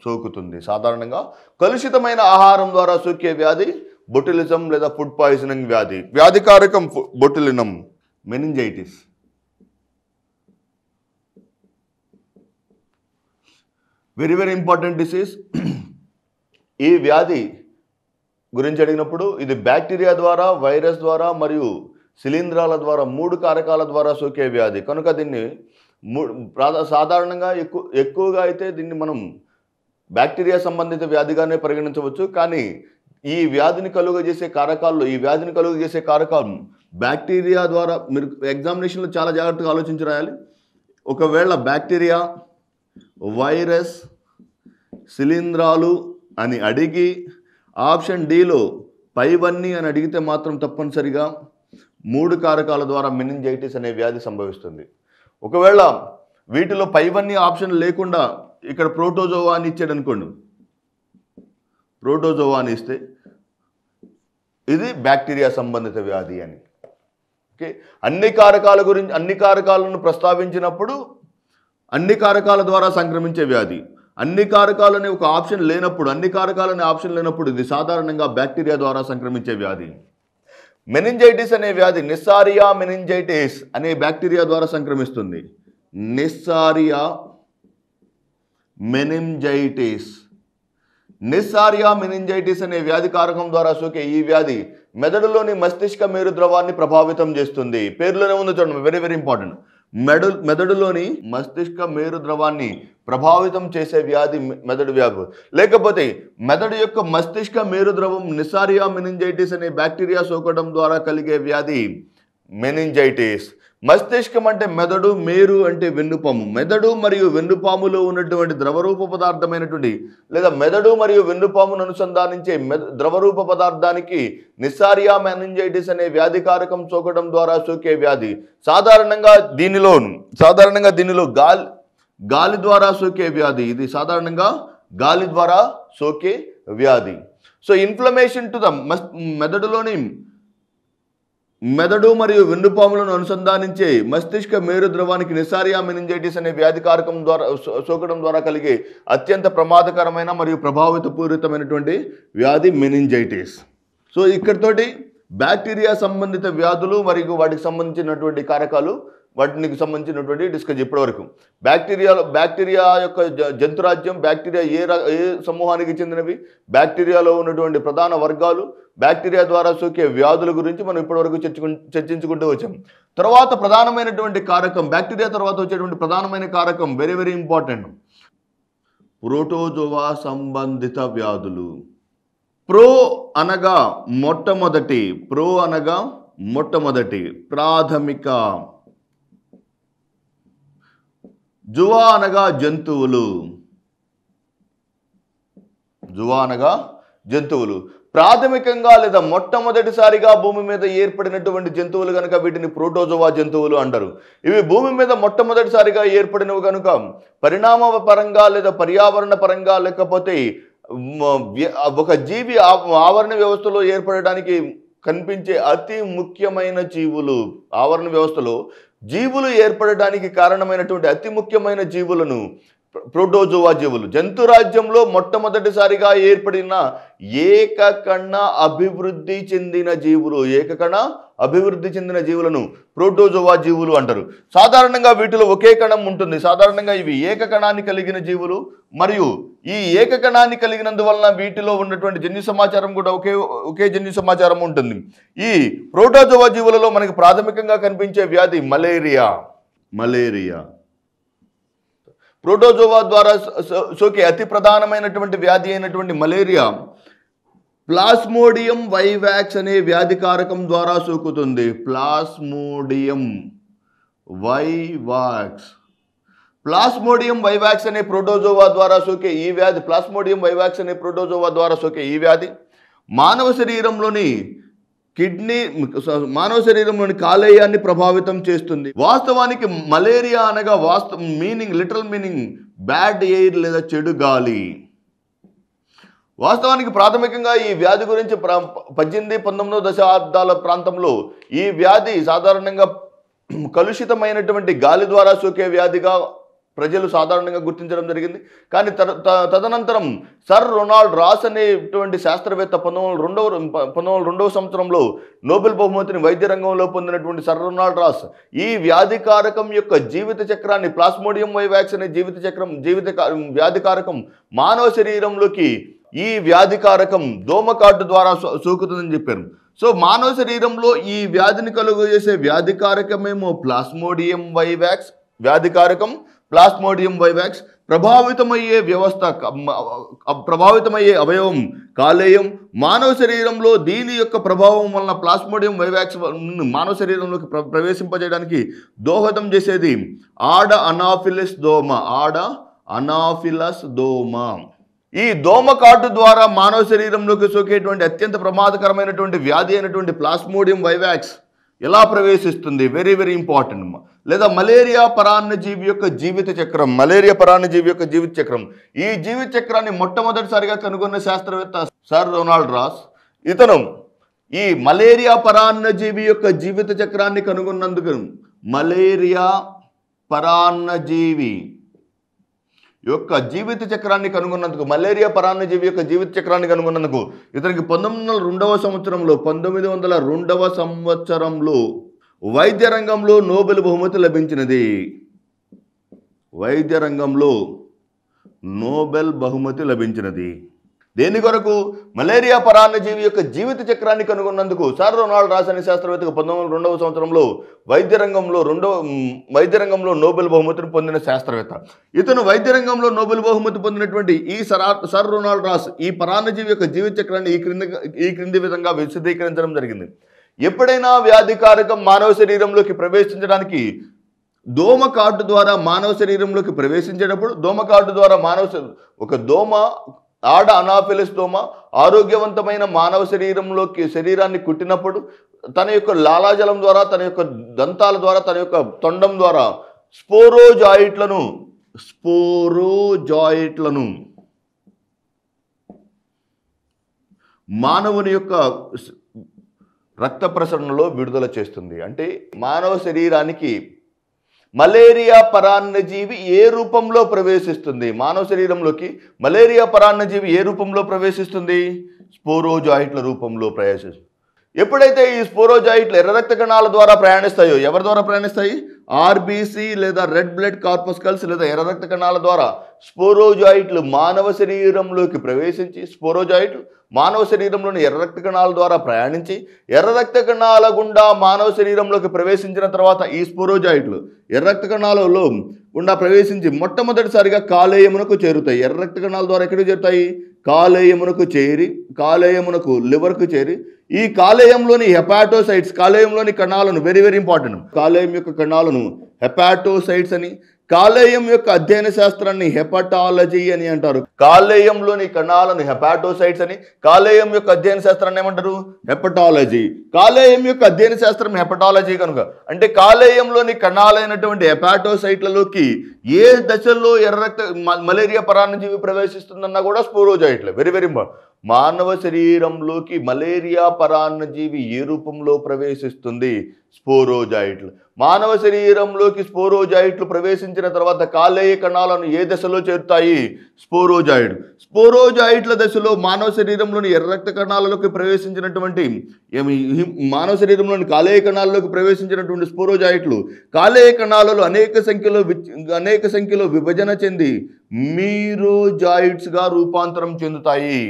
సోకుతుంది. సాధారణంగా కలుషితమైన ఆహారం ద్వారా సోకే వ్యాధి బొటులిజం లేదా ఫుడ్ పాయిజనింగ్ వ్యాధి. వ్యాధికారకం బొటులినం. మెనింజైటిస్. Very important disease. ఈ వ్యాధి గురించి అడిగినప్పుడు ఇది బ్యాక్టీరియా ద్వారా, వైరస్ ద్వారా మరియు శిలీంధ్రాల ద్వారా 3 కారకాల ద్వారా సోకే వ్యాధి. కనుక దీన్ని సాధారణంగా ఎక్కువగా అయితే దీన్ని మనం బ్యాక్టీరియా సంబంధిత వ్యాధిగానే పరిగణించవచ్చు. కానీ ఈ వ్యాధిని కలుగజేసే కారకాలు బ్యాక్టీరియా ద్వారా. మీరు ఎగ్జామినేషన్లో చాలా జాగ్రత్తగా ఆలోచించి రాయాలి. ఒకవేళ బ్యాక్టీరియా, వైరస్, శిలీంధ్రాలు అని అడిగి ఆప్షన్ డిలో పైవన్నీ అని అడిగితే మాత్రం తప్పనిసరిగా 3 కారకాల ద్వారా మెనింజైటిస్ అనే వ్యాధి సంభవిస్తుంది. ఒకవేళ వీటిలో పైవన్నీ ఆప్షన్ లేకుండా ఇక్కడ ప్రోటోజోవా అని ఇచ్చాడు అనుకోండి, ప్రోటోజోవా అని ఇస్తే ఇది బ్యాక్టీరియా సంబంధిత వ్యాధి అని. ఓకే, అన్ని కారకాలను ప్రస్తావించినప్పుడు అన్ని కారకాల ద్వారా సంక్రమించే వ్యాధి. అన్ని కారకాలనే ఆప్షన్ లేనప్పుడు ఇది సాధారణంగా బ్యాక్టీరియా ద్వారా సంక్రమించే వ్యాధి. మెనింజైటిస్ అనే వ్యాధి నిస్సారియా మెనింజైటిస్ అనే బ్యాక్టీరియా ద్వారా సంక్రమిస్తుంది. నిస్సారియా మెనింజైటిస్ అనే వ్యాధి కారకం ద్వారా సోకే ఈ వ్యాధి మెదడులోని మస్తిష్క మేరు ద్రవాన్ని ప్రభావితం చేస్తుంది. పేరులోనే ఉంది చూడండి, వెరీ ఇంపార్టెంట్. మెదడులోని మస్తిష్క మేరు ద్రవాన్ని ప్రభావితం చేసే వ్యాధి మెదడు వ్యాధి. లేకపోతే మెదడు యొక్క మస్తిష్క మేరు ద్రవం నిస్సారియా మెనింజైటిస్ అనే బ్యాక్టీరియా సోకడం ద్వారా కలిగే వ్యాధి మెనింజైటిస్. మస్తిష్కం అంటే మెదడు, మేరు అంటే వెన్నుపాము. మెదడు మరియు వెన్నుపాములో ఉన్నటువంటి ద్రవరూప పదార్థమైనటువంటి లేదా మెదడు మరియు వెన్నుపామును అనుసంధానించే ద్రవరూప పదార్థానికి నిస్సారియా మెనింజైటిస్ అనే వ్యాధికారకం సోకడం ద్వారా సోకే వ్యాధి. సాధారణంగా దీనిలో గాలి ద్వారా సోకే వ్యాధి. ఇది సాధారణంగా గాలి ద్వారా సోకే వ్యాధి. సో ఇన్ఫ్లమేషన్ టు ద మెదడు మరియు వెన్నుపాములను అనుసంధానించే మస్తిష్క మేరు ద్రవానికి నిస్సారియా మెనింజైటిస్ అనే వ్యాధికారకం ద్వారా సోకడం ద్వారా కలిగే అత్యంత ప్రమాదకరమైన మరియు ప్రభావితపూరితమైనటువంటి వ్యాధి మెనింజైటిస్. సో ఇక్కడితోటి బ్యాక్టీరియా సంబంధిత వ్యాధులు మరియు వాటికి సంబంధించినటువంటి కారకాలు, వాటికి సంబంధించినటువంటి డిస్కస్ ఇప్పటివరకు. బ్యాక్టీరియా యొక్క జంతురాజ్యం, బ్యాక్టీరియా ఏ సమూహానికి చెందినవి, బ్యాక్టీరియాలో ఉన్నటువంటి ప్రధాన వర్గాలు, బ్యాక్టీరియా ద్వారా సోకే వ్యాధుల గురించి మనం ఇప్పటివరకు చర్చించుకుంటూ వచ్చాం. తర్వాత ప్రధానమైనటువంటి కారకం, బ్యాక్టీరియా తర్వాత వచ్చేటువంటి ప్రధానమైన కారకం వెరీ ఇంపార్టెంట్, ప్రోటోజోవా సంబంధిత వ్యాధులు. ప్రో అనగా మొట్టమొదటి ప్రాథమిక, జువా అనగా జంతువులు. ప్రాథమికంగా లేదా మొట్టమొదటిసారిగా భూమి మీద ఏర్పడినటువంటి జంతువులు కనుక వీటిని ప్రోటోజోవా జంతువులు అంటారు. ఇవి భూమి మీద మొట్టమొదటిసారిగా ఏర్పడినవి కనుక పరిణామ పరంగా లేదా పర్యావరణ పరంగా లేకపోతే ఒక జీవి ఆవరణ వ్యవస్థలో ఏర్పడడానికి కనిపించే అతి ముఖ్యమైన జీవులు, ఆవరణ వ్యవస్థలో జీవులు ఏర్పడడానికి కారణమైనటువంటి అతి ముఖ్యమైన జీవులను ప్రోటోజోవా జీవులు. జంతు రాజ్యంలో మొట్టమొదటిసారిగా ఏర్పడిన ఏకకణ అభివృద్ధి చెందిన జీవులు, ఏకకణ అభివృద్ధి చెందిన జీవులను ప్రోటోజోవా జీవులు అంటారు. సాధారణంగా వీటిలో ఒకే కణం ఉంటుంది. సాధారణంగా ఇవి ఏకకణాన్ని కలిగిన జీవులు మరియు ఈ ఏకకణాన్ని కలిగినందువలన వీటిలో ఉన్నటువంటి జన్యు సమాచారం కూడా ఒకే జన్యు సమాచారం ఉంటుంది. ఈ ప్రోటోజోవా జీవులలో మనకి ప్రాథమికంగా కనిపించే వ్యాధి మలేరియా. ప్రోటోజోవా ద్వారా సోకే అతి ప్రధానమైనటువంటి వ్యాధి అయినటువంటి మలేరియా ప్లాస్మోడియం వైవాక్స్ అనే వ్యాధికారకం ద్వారా సోకుతుంది. ప్లాస్మోడియం వైవాక్స్ అనే ప్రోటోజోవా ద్వారా సోకే ఈ వ్యాధి, ప్లాస్మోడియం వైవాక్స్ అనే ప్రోటోజోవా ద్వారా సోకే ఈ వ్యాధి మానవ శరీరంలోని కాలేయాన్ని ప్రభావితం చేస్తుంది. వాస్తవానికి మలేరియా అనగా లిటరల్ మీనింగ్ బ్యాడ్ ఎయిర్ లేదా చెడు గాలి. వాస్తవానికి ప్రాథమికంగా ఈ వ్యాధి గురించి 18-19 దశాబ్దాల ప్రాంతంలో ఈ వ్యాధి సాధారణంగా కలుషితమైనటువంటి గాలి ద్వారా సోకే వ్యాధిగా ప్రజలు సాధారణంగా గుర్తించడం జరిగింది. కానీ తదనంతరం సర్ రొనాల్డ్ రాస్ అనేటువంటి శాస్త్రవేత్త 1902 సంవత్సరంలో నోబెల్ బహుమతిని వైద్య రంగంలో పొందినటువంటి సర్ రొనాల్డ్ రాస్ ఈ వ్యాధికారకం యొక్క జీవిత చక్రాన్ని, ప్లాస్మోడియం వైవాక్స్ అనే వ్యాధికారకం మానవ శరీరంలోకి ఈ వ్యాధికారకం దోమకాటు ద్వారా సోకుతుందని చెప్పారు. సో మానవ శరీరంలో ఈ వ్యాధిని కలుగజేసే వ్యాధికారకమేమో ప్లాస్మోడియం వైవాక్స్. ప్రభావితమయ్యే అవయవం కాలేయం. మానవ శరీరంలో దీని యొక్క ప్రభావం వలన ప్లాస్మోడియం వైవాక్స్ మానవ శరీరంలోకి ప్రవేశింపజేయడానికి దోహదం చేసేది ఆడ అనాఫిలస్ దోమ. ఈ దోమకాటు ద్వారా మానవ శరీరంలోకి సోకేటువంటి అత్యంత ప్రమాదకరమైనటువంటి వ్యాధి అయినటువంటి ప్లాస్మోడియం వైవాక్స్ ఎలా ప్రవేశిస్తుంది? Very very important. లేదా మలేరియా పరాన్నజీవి యొక్క జీవిత చక్రం. ఈ జీవిత చక్రాన్ని మొట్టమొదటిసారిగా కనుగొన్న శాస్త్రవేత్త సర్ రొనాల్డ్ రాస్. ఇతను ఈ మలేరియా పరాన్నజీవి యొక్క జీవిత చక్రాన్ని కనుగొన్నందుకు మలేరియా పరాన్నజీవి యొక్క జీవిత చక్రాన్ని కనుగొన్నందుకు ఇతనికి 1902 సంవత్సరంలో వైద్య రంగంలో నోబెల్ బహుమతి లభించినది. దేని కొరకు? మలేరియా పరాన్నజీవి యొక్క జీవిత చక్రాన్ని కనుగొన్నందుకు సర్ రొనాల్డ్ రాస్ అనే శాస్త్రవేత్తకు 1902 సంవత్సరంలో వైద్య రంగంలో నోబెల్ బహుమతిని పొందిన శాస్త్రవేత్త. ఇతను వైద్య రంగంలో నోబెల్ బహుమతి పొందినటువంటి ఈ సర్ రొనాల్డ్ రాస్ ఈ పరాన్నజీవి యొక్క జీవిత చక్రాన్ని ఈ క్రింది విధంగా విశదీకరించడం జరిగింది. ఎప్పుడైనా వ్యాధికారకం మానవ శరీరంలోకి ప్రవేశించడానికి దోమకాటు ద్వారా మానవ శరీరంలోకి ప్రవేశించేటప్పుడు ఒక దోమ ఆడ అనాఫిలస్ దోమ ఆరోగ్యవంతమైన మానవ శరీరాన్ని కుట్టినప్పుడు తన యొక్క లాలాజలం ద్వారా, తన యొక్క దంతాల ద్వారా, తన యొక్క తొండం ద్వారా స్పోరోజాయిట్లను మానవుని యొక్క రక్త ప్రసరణలో విడుదల చేస్తుంది. అంటే మానవ శరీరానికి మలేరియా పరాన్నజీవి ఏ రూపంలో ప్రవేశిస్తుంది? మానవ శరీరంలోకి మలేరియా పరాన్నజీవి ఏ రూపంలో ప్రవేశిస్తుంది? స్పోరోజాయిట్ల రూపంలో ప్రవేశిస్తుంది. ఎప్పుడైతే ఈ స్పోరోజాయిట్లు ఎర్ర రక్త కణాల ద్వారా ప్రయాణిస్తాయో, ఎవరి ద్వారా ప్రయాణిస్తాయి? ఆర్బీసీ లేదా రెడ్ బ్లడ్ కార్పస్కల్స్ లేదా ఎర్ర రక్త కణాల ద్వారా స్పోరోజాయిట్లు మానవ శరీరంలోకి ప్రవేశించి, మానవ శరీరంలోని ఎర్ర రక్త కణాల ద్వారా ప్రయాణించి, ఎర్ర రక్త కణాల గుండా మానవ శరీరంలోకి ప్రవేశించిన తర్వాత ఈ స్పోరోజాయిట్లు ఎర్ర రక్త కణాలలో గుండా ప్రవేశించి మొట్టమొదటిసారిగా కాలేయమునకు చేరుతాయి. ఎర్ర రక్త కణాల ద్వారా ఎక్కడికి చేరుతాయి? కాలేయమునకు లివర్కు చేరి ఈ కాలేయంలోని హెపాటోసైట్స్, కాలేయంలోని కణాలను వెరీ వెరీ ఇంపార్టెంట్, కాలేయం యొక్క కణాలను హెపాటోసైట్స్ అని, కాలేయం యొక్క అధ్యయన శాస్త్రాన్ని హెపటాలజీ అని అంటారు. కాలేయంలోని కణాలను హెపాటోసైట్స్ అని, కాలేయం యొక్క అధ్యయన శాస్త్రాన్ని ఏమంటారు? హెపటాలజీ. కాలేయం యొక్క అధ్యయన శాస్త్రం హెపటాలజీ కనుక అంటే కాలేయంలోని కణాలైనటువంటి హెపాటోసైట్లలోకి ఏ దశల్లో మలేరియా పరాన్నజీవి ప్రవేశిస్తుందన్నా కూడా స్పోరోజాయిట్లే. Very very important. మానవ శరీరంలోకి మలేరియా పరాన్నజీవి ఏ రూపంలో ప్రవేశిస్తుంది? స్పోరోజాయిట్లు. మానవ శరీరంలోకి స్పోరోజాయిట్లు ప్రవేశించిన తర్వాత కాలేయ కణాలను ఏ దశలో చేరుతాయి? స్పోరోజాయిడ్. స్పోరోజాయిట్ల దశలో మానవ శరీరంలోని ఎర్ర రక్త కణాలలోకి ప్రవేశించినటువంటి మానవ శరీరంలోని కాలేయ కణాలలోకి ప్రవేశించినటువంటి స్పోరోజాయిట్లు కాలేయ కణాలలో అనేక సంఖ్యలో విభజన చెంది మీరోజాయిట్స్గా రూపాంతరం చెందుతాయి.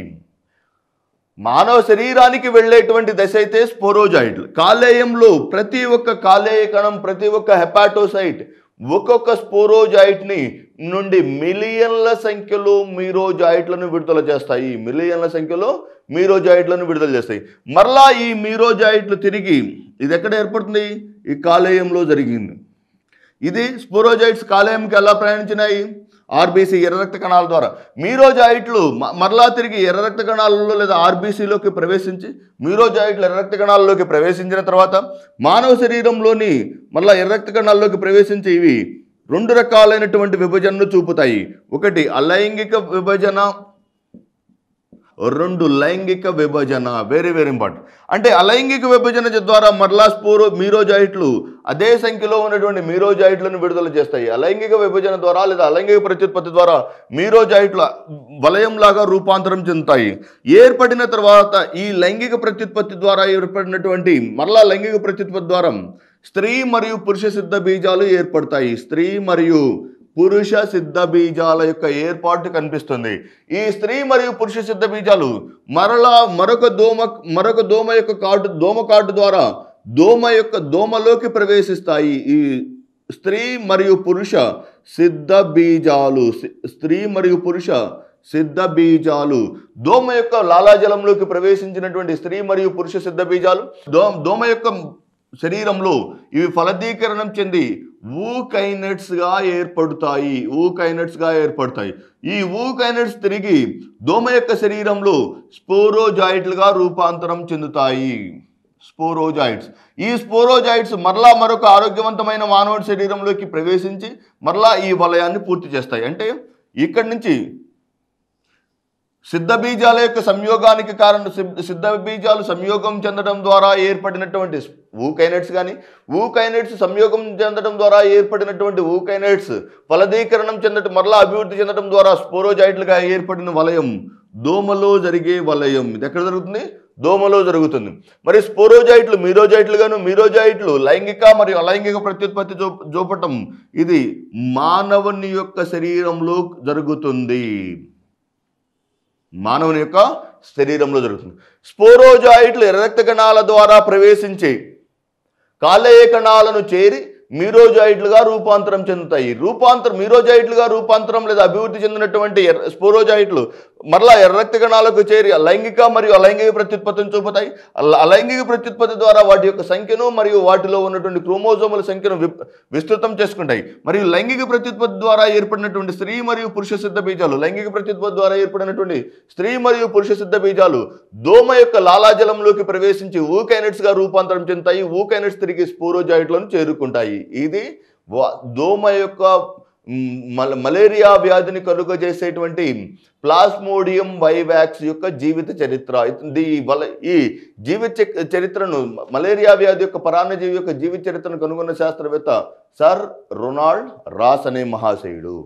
మానవ శరీరానికి వెళ్ళేటువంటి దశ అయితే స్పోరోజాయిట్లు. కాలేయంలో ప్రతి ఒక్క కాలేయ కణం, ప్రతి ఒక్క హెపాటోసైట్ ఒక్కొక్క స్పోరోజాయిట్ని నుండి మిలియన్ల సంఖ్యలో మీరోజాయిట్లను విడుదల చేస్తాయి. మిలియన్ల సంఖ్యలో మీరోజాయిట్లను విడుదల చేస్తాయి. మరలా ఈ మీరోజాయిట్లు తిరిగి ఇది ఎక్కడ ఏర్పడుతుంది? ఈ కాలేయంలో జరిగింది. ఇది స్పోరోజాయిట్స్ కాలేయంకి ఎలా ప్రయాణించినాయి? ఆర్బీసీ ఎర్ర రక్త కణాల ద్వారా. మీరోజాయిట్లు మరలా తిరిగి ఎర్ర రక్త కణాలలో లేదా ఆర్బీసీలోకి ప్రవేశించి మీరోజాయిట్లు ఎర్ర రక్త కణాలలోకి ప్రవేశించిన తర్వాత మానవ శరీరంలోని మరలా ఎర్ర రక్త కణాల్లోకి ప్రవేశించి ఇవి 2 రకాలైనటువంటి విభజనను చూపుతాయి. ఒకటి అలైంగిక విభజన, 2 లైంగిక విభజన. Very very important. అంటే అలైంగిక విభజన ద్వారా మరలా మీరోజాయిట్లు అదే సంఖ్యలో ఉన్నటువంటి మీరోజాయిట్లను విడుదల చేస్తాయి. అలైంగిక విభజన ద్వారా లేదా అలైంగిక ప్రత్యుత్పత్తి ద్వారా మీరోజాయిట్ల వలయంలాగా రూపాంతరం చెందుతాయి. ఏర్పడిన తర్వాత ఈ లైంగిక ప్రత్యుత్పత్తి ద్వారా ఏర్పడినటువంటి మరలా లైంగిక ప్రత్యుత్పత్తి ద్వారా స్త్రీ మరియు పురుష సిద్ధ బీజాలు ఏర్పడతాయి. స్త్రీ మరియు పురుష సిద్ధ బీజాల యొక్క ఏర్పాటు కనిపిస్తుంది. ఈ స్త్రీ మరియు పురుష సిద్ధ బీజాలు మరలా మరొక దోమ యొక్క కాటు ద్వారా దోమలోకి ప్రవేశిస్తాయి. ఈ స్త్రీ మరియు పురుష సిద్ధ బీజాలు దోమ యొక్క లాలాజలంలోకి ప్రవేశించినటువంటి స్త్రీ మరియు పురుష సిద్ధ బీజాలు దోమ యొక్క శరీరంలో ఇవి ఫలదీకరణం చెంది ఊకైనట్స్గా ఏర్పడతాయి. ఈ ఊకైనట్స్ తిరిగి దోమ యొక్క శరీరంలో స్పోరోజాయిట్లుగా రూపాంతరం చెందుతాయి. ఈ స్పోరోజాయిట్స్ మరలా మరొక ఆరోగ్యవంతమైన మానవుడి శరీరంలోకి ప్రవేశించి మరలా ఈ వలయాన్ని పూర్తి చేస్తాయి. అంటే ఇక్కడి నుంచి సిద్ధ బీజాల యొక్క సంయోగానికి కారణం సిద్ధ బీజాలు సంయోగం చెందడం ద్వారా ఏర్పడినటువంటి ఊకైనట్స్ కానీ ఊకైనట్స్ సంయోగం చెందడం ద్వారా ఏర్పడినటువంటి ఊకైనట్స్ ఫలదీకరణం చెందడం మరలా అభివృద్ధి చెందడం ద్వారా స్పోరోజాయిట్లుగా ఏర్పడిన వలయం దోమలో జరిగే వలయం. ఇది ఎక్కడ జరుగుతుంది? దోమలో జరుగుతుంది. మరి స్పోరోజాయిట్లు మీరోజాయిట్లు లైంగిక మరియు అలైంగిక ప్రత్యుత్పత్తి చూపటం ఇది మానవుని యొక్క శరీరంలో జరుగుతుంది. స్పోరోజాయిట్లు ఎర్ర రక్త కణాల ద్వారా ప్రవేశించి కాలేయ కణాలను చేరి మీరోజాయిట్లుగా రూపాంతరం చెందుతాయి. మీరోజాయిట్లుగా రూపాంతరం లేదా అభివృద్ధి చెందినటువంటి స్పోరోజాయిట్లు మరలా ఎర్ర రక్త కణాలకు చేరి లైంగిక మరియు అలైంగిక ప్రత్యుత్పత్తిని చూపుతాయి. అలైంగిక ప్రత్యుత్పత్తి ద్వారా వాటి యొక్క సంఖ్యను మరియు వాటిలో ఉన్నటువంటి క్రోమోజోముల సంఖ్యను విస్తృతం చేసుకుంటాయి. మరియు లైంగిక ప్రత్యుత్పత్తి ద్వారా ఏర్పడినటువంటి స్త్రీ మరియు పురుష సిద్ధ బీజాలు దోమ యొక్క లాలాజలంలోకి ప్రవేశించి ఊకైనట్స్గా రూపాంతరం చెందుతాయి. ఊకైనట్స్ తిరిగి స్పోరోజాయిట్లను చేరుకుంటాయి. ఇది దోమ యొక్క మలేరియా వ్యాధిని కలుగజేసేటువంటి ప్లాస్మోడియం వైవాక్స్ యొక్క జీవిత చరిత్ర. ఈ జీవిత చరిత్రను మలేరియా వ్యాధి యొక్క పరాన్నజీవి యొక్క జీవిత చరిత్రను కనుగొన్న శాస్త్రవేత్త సర్ రొనాల్డ్ రాస్ అనే మహాశయుడు.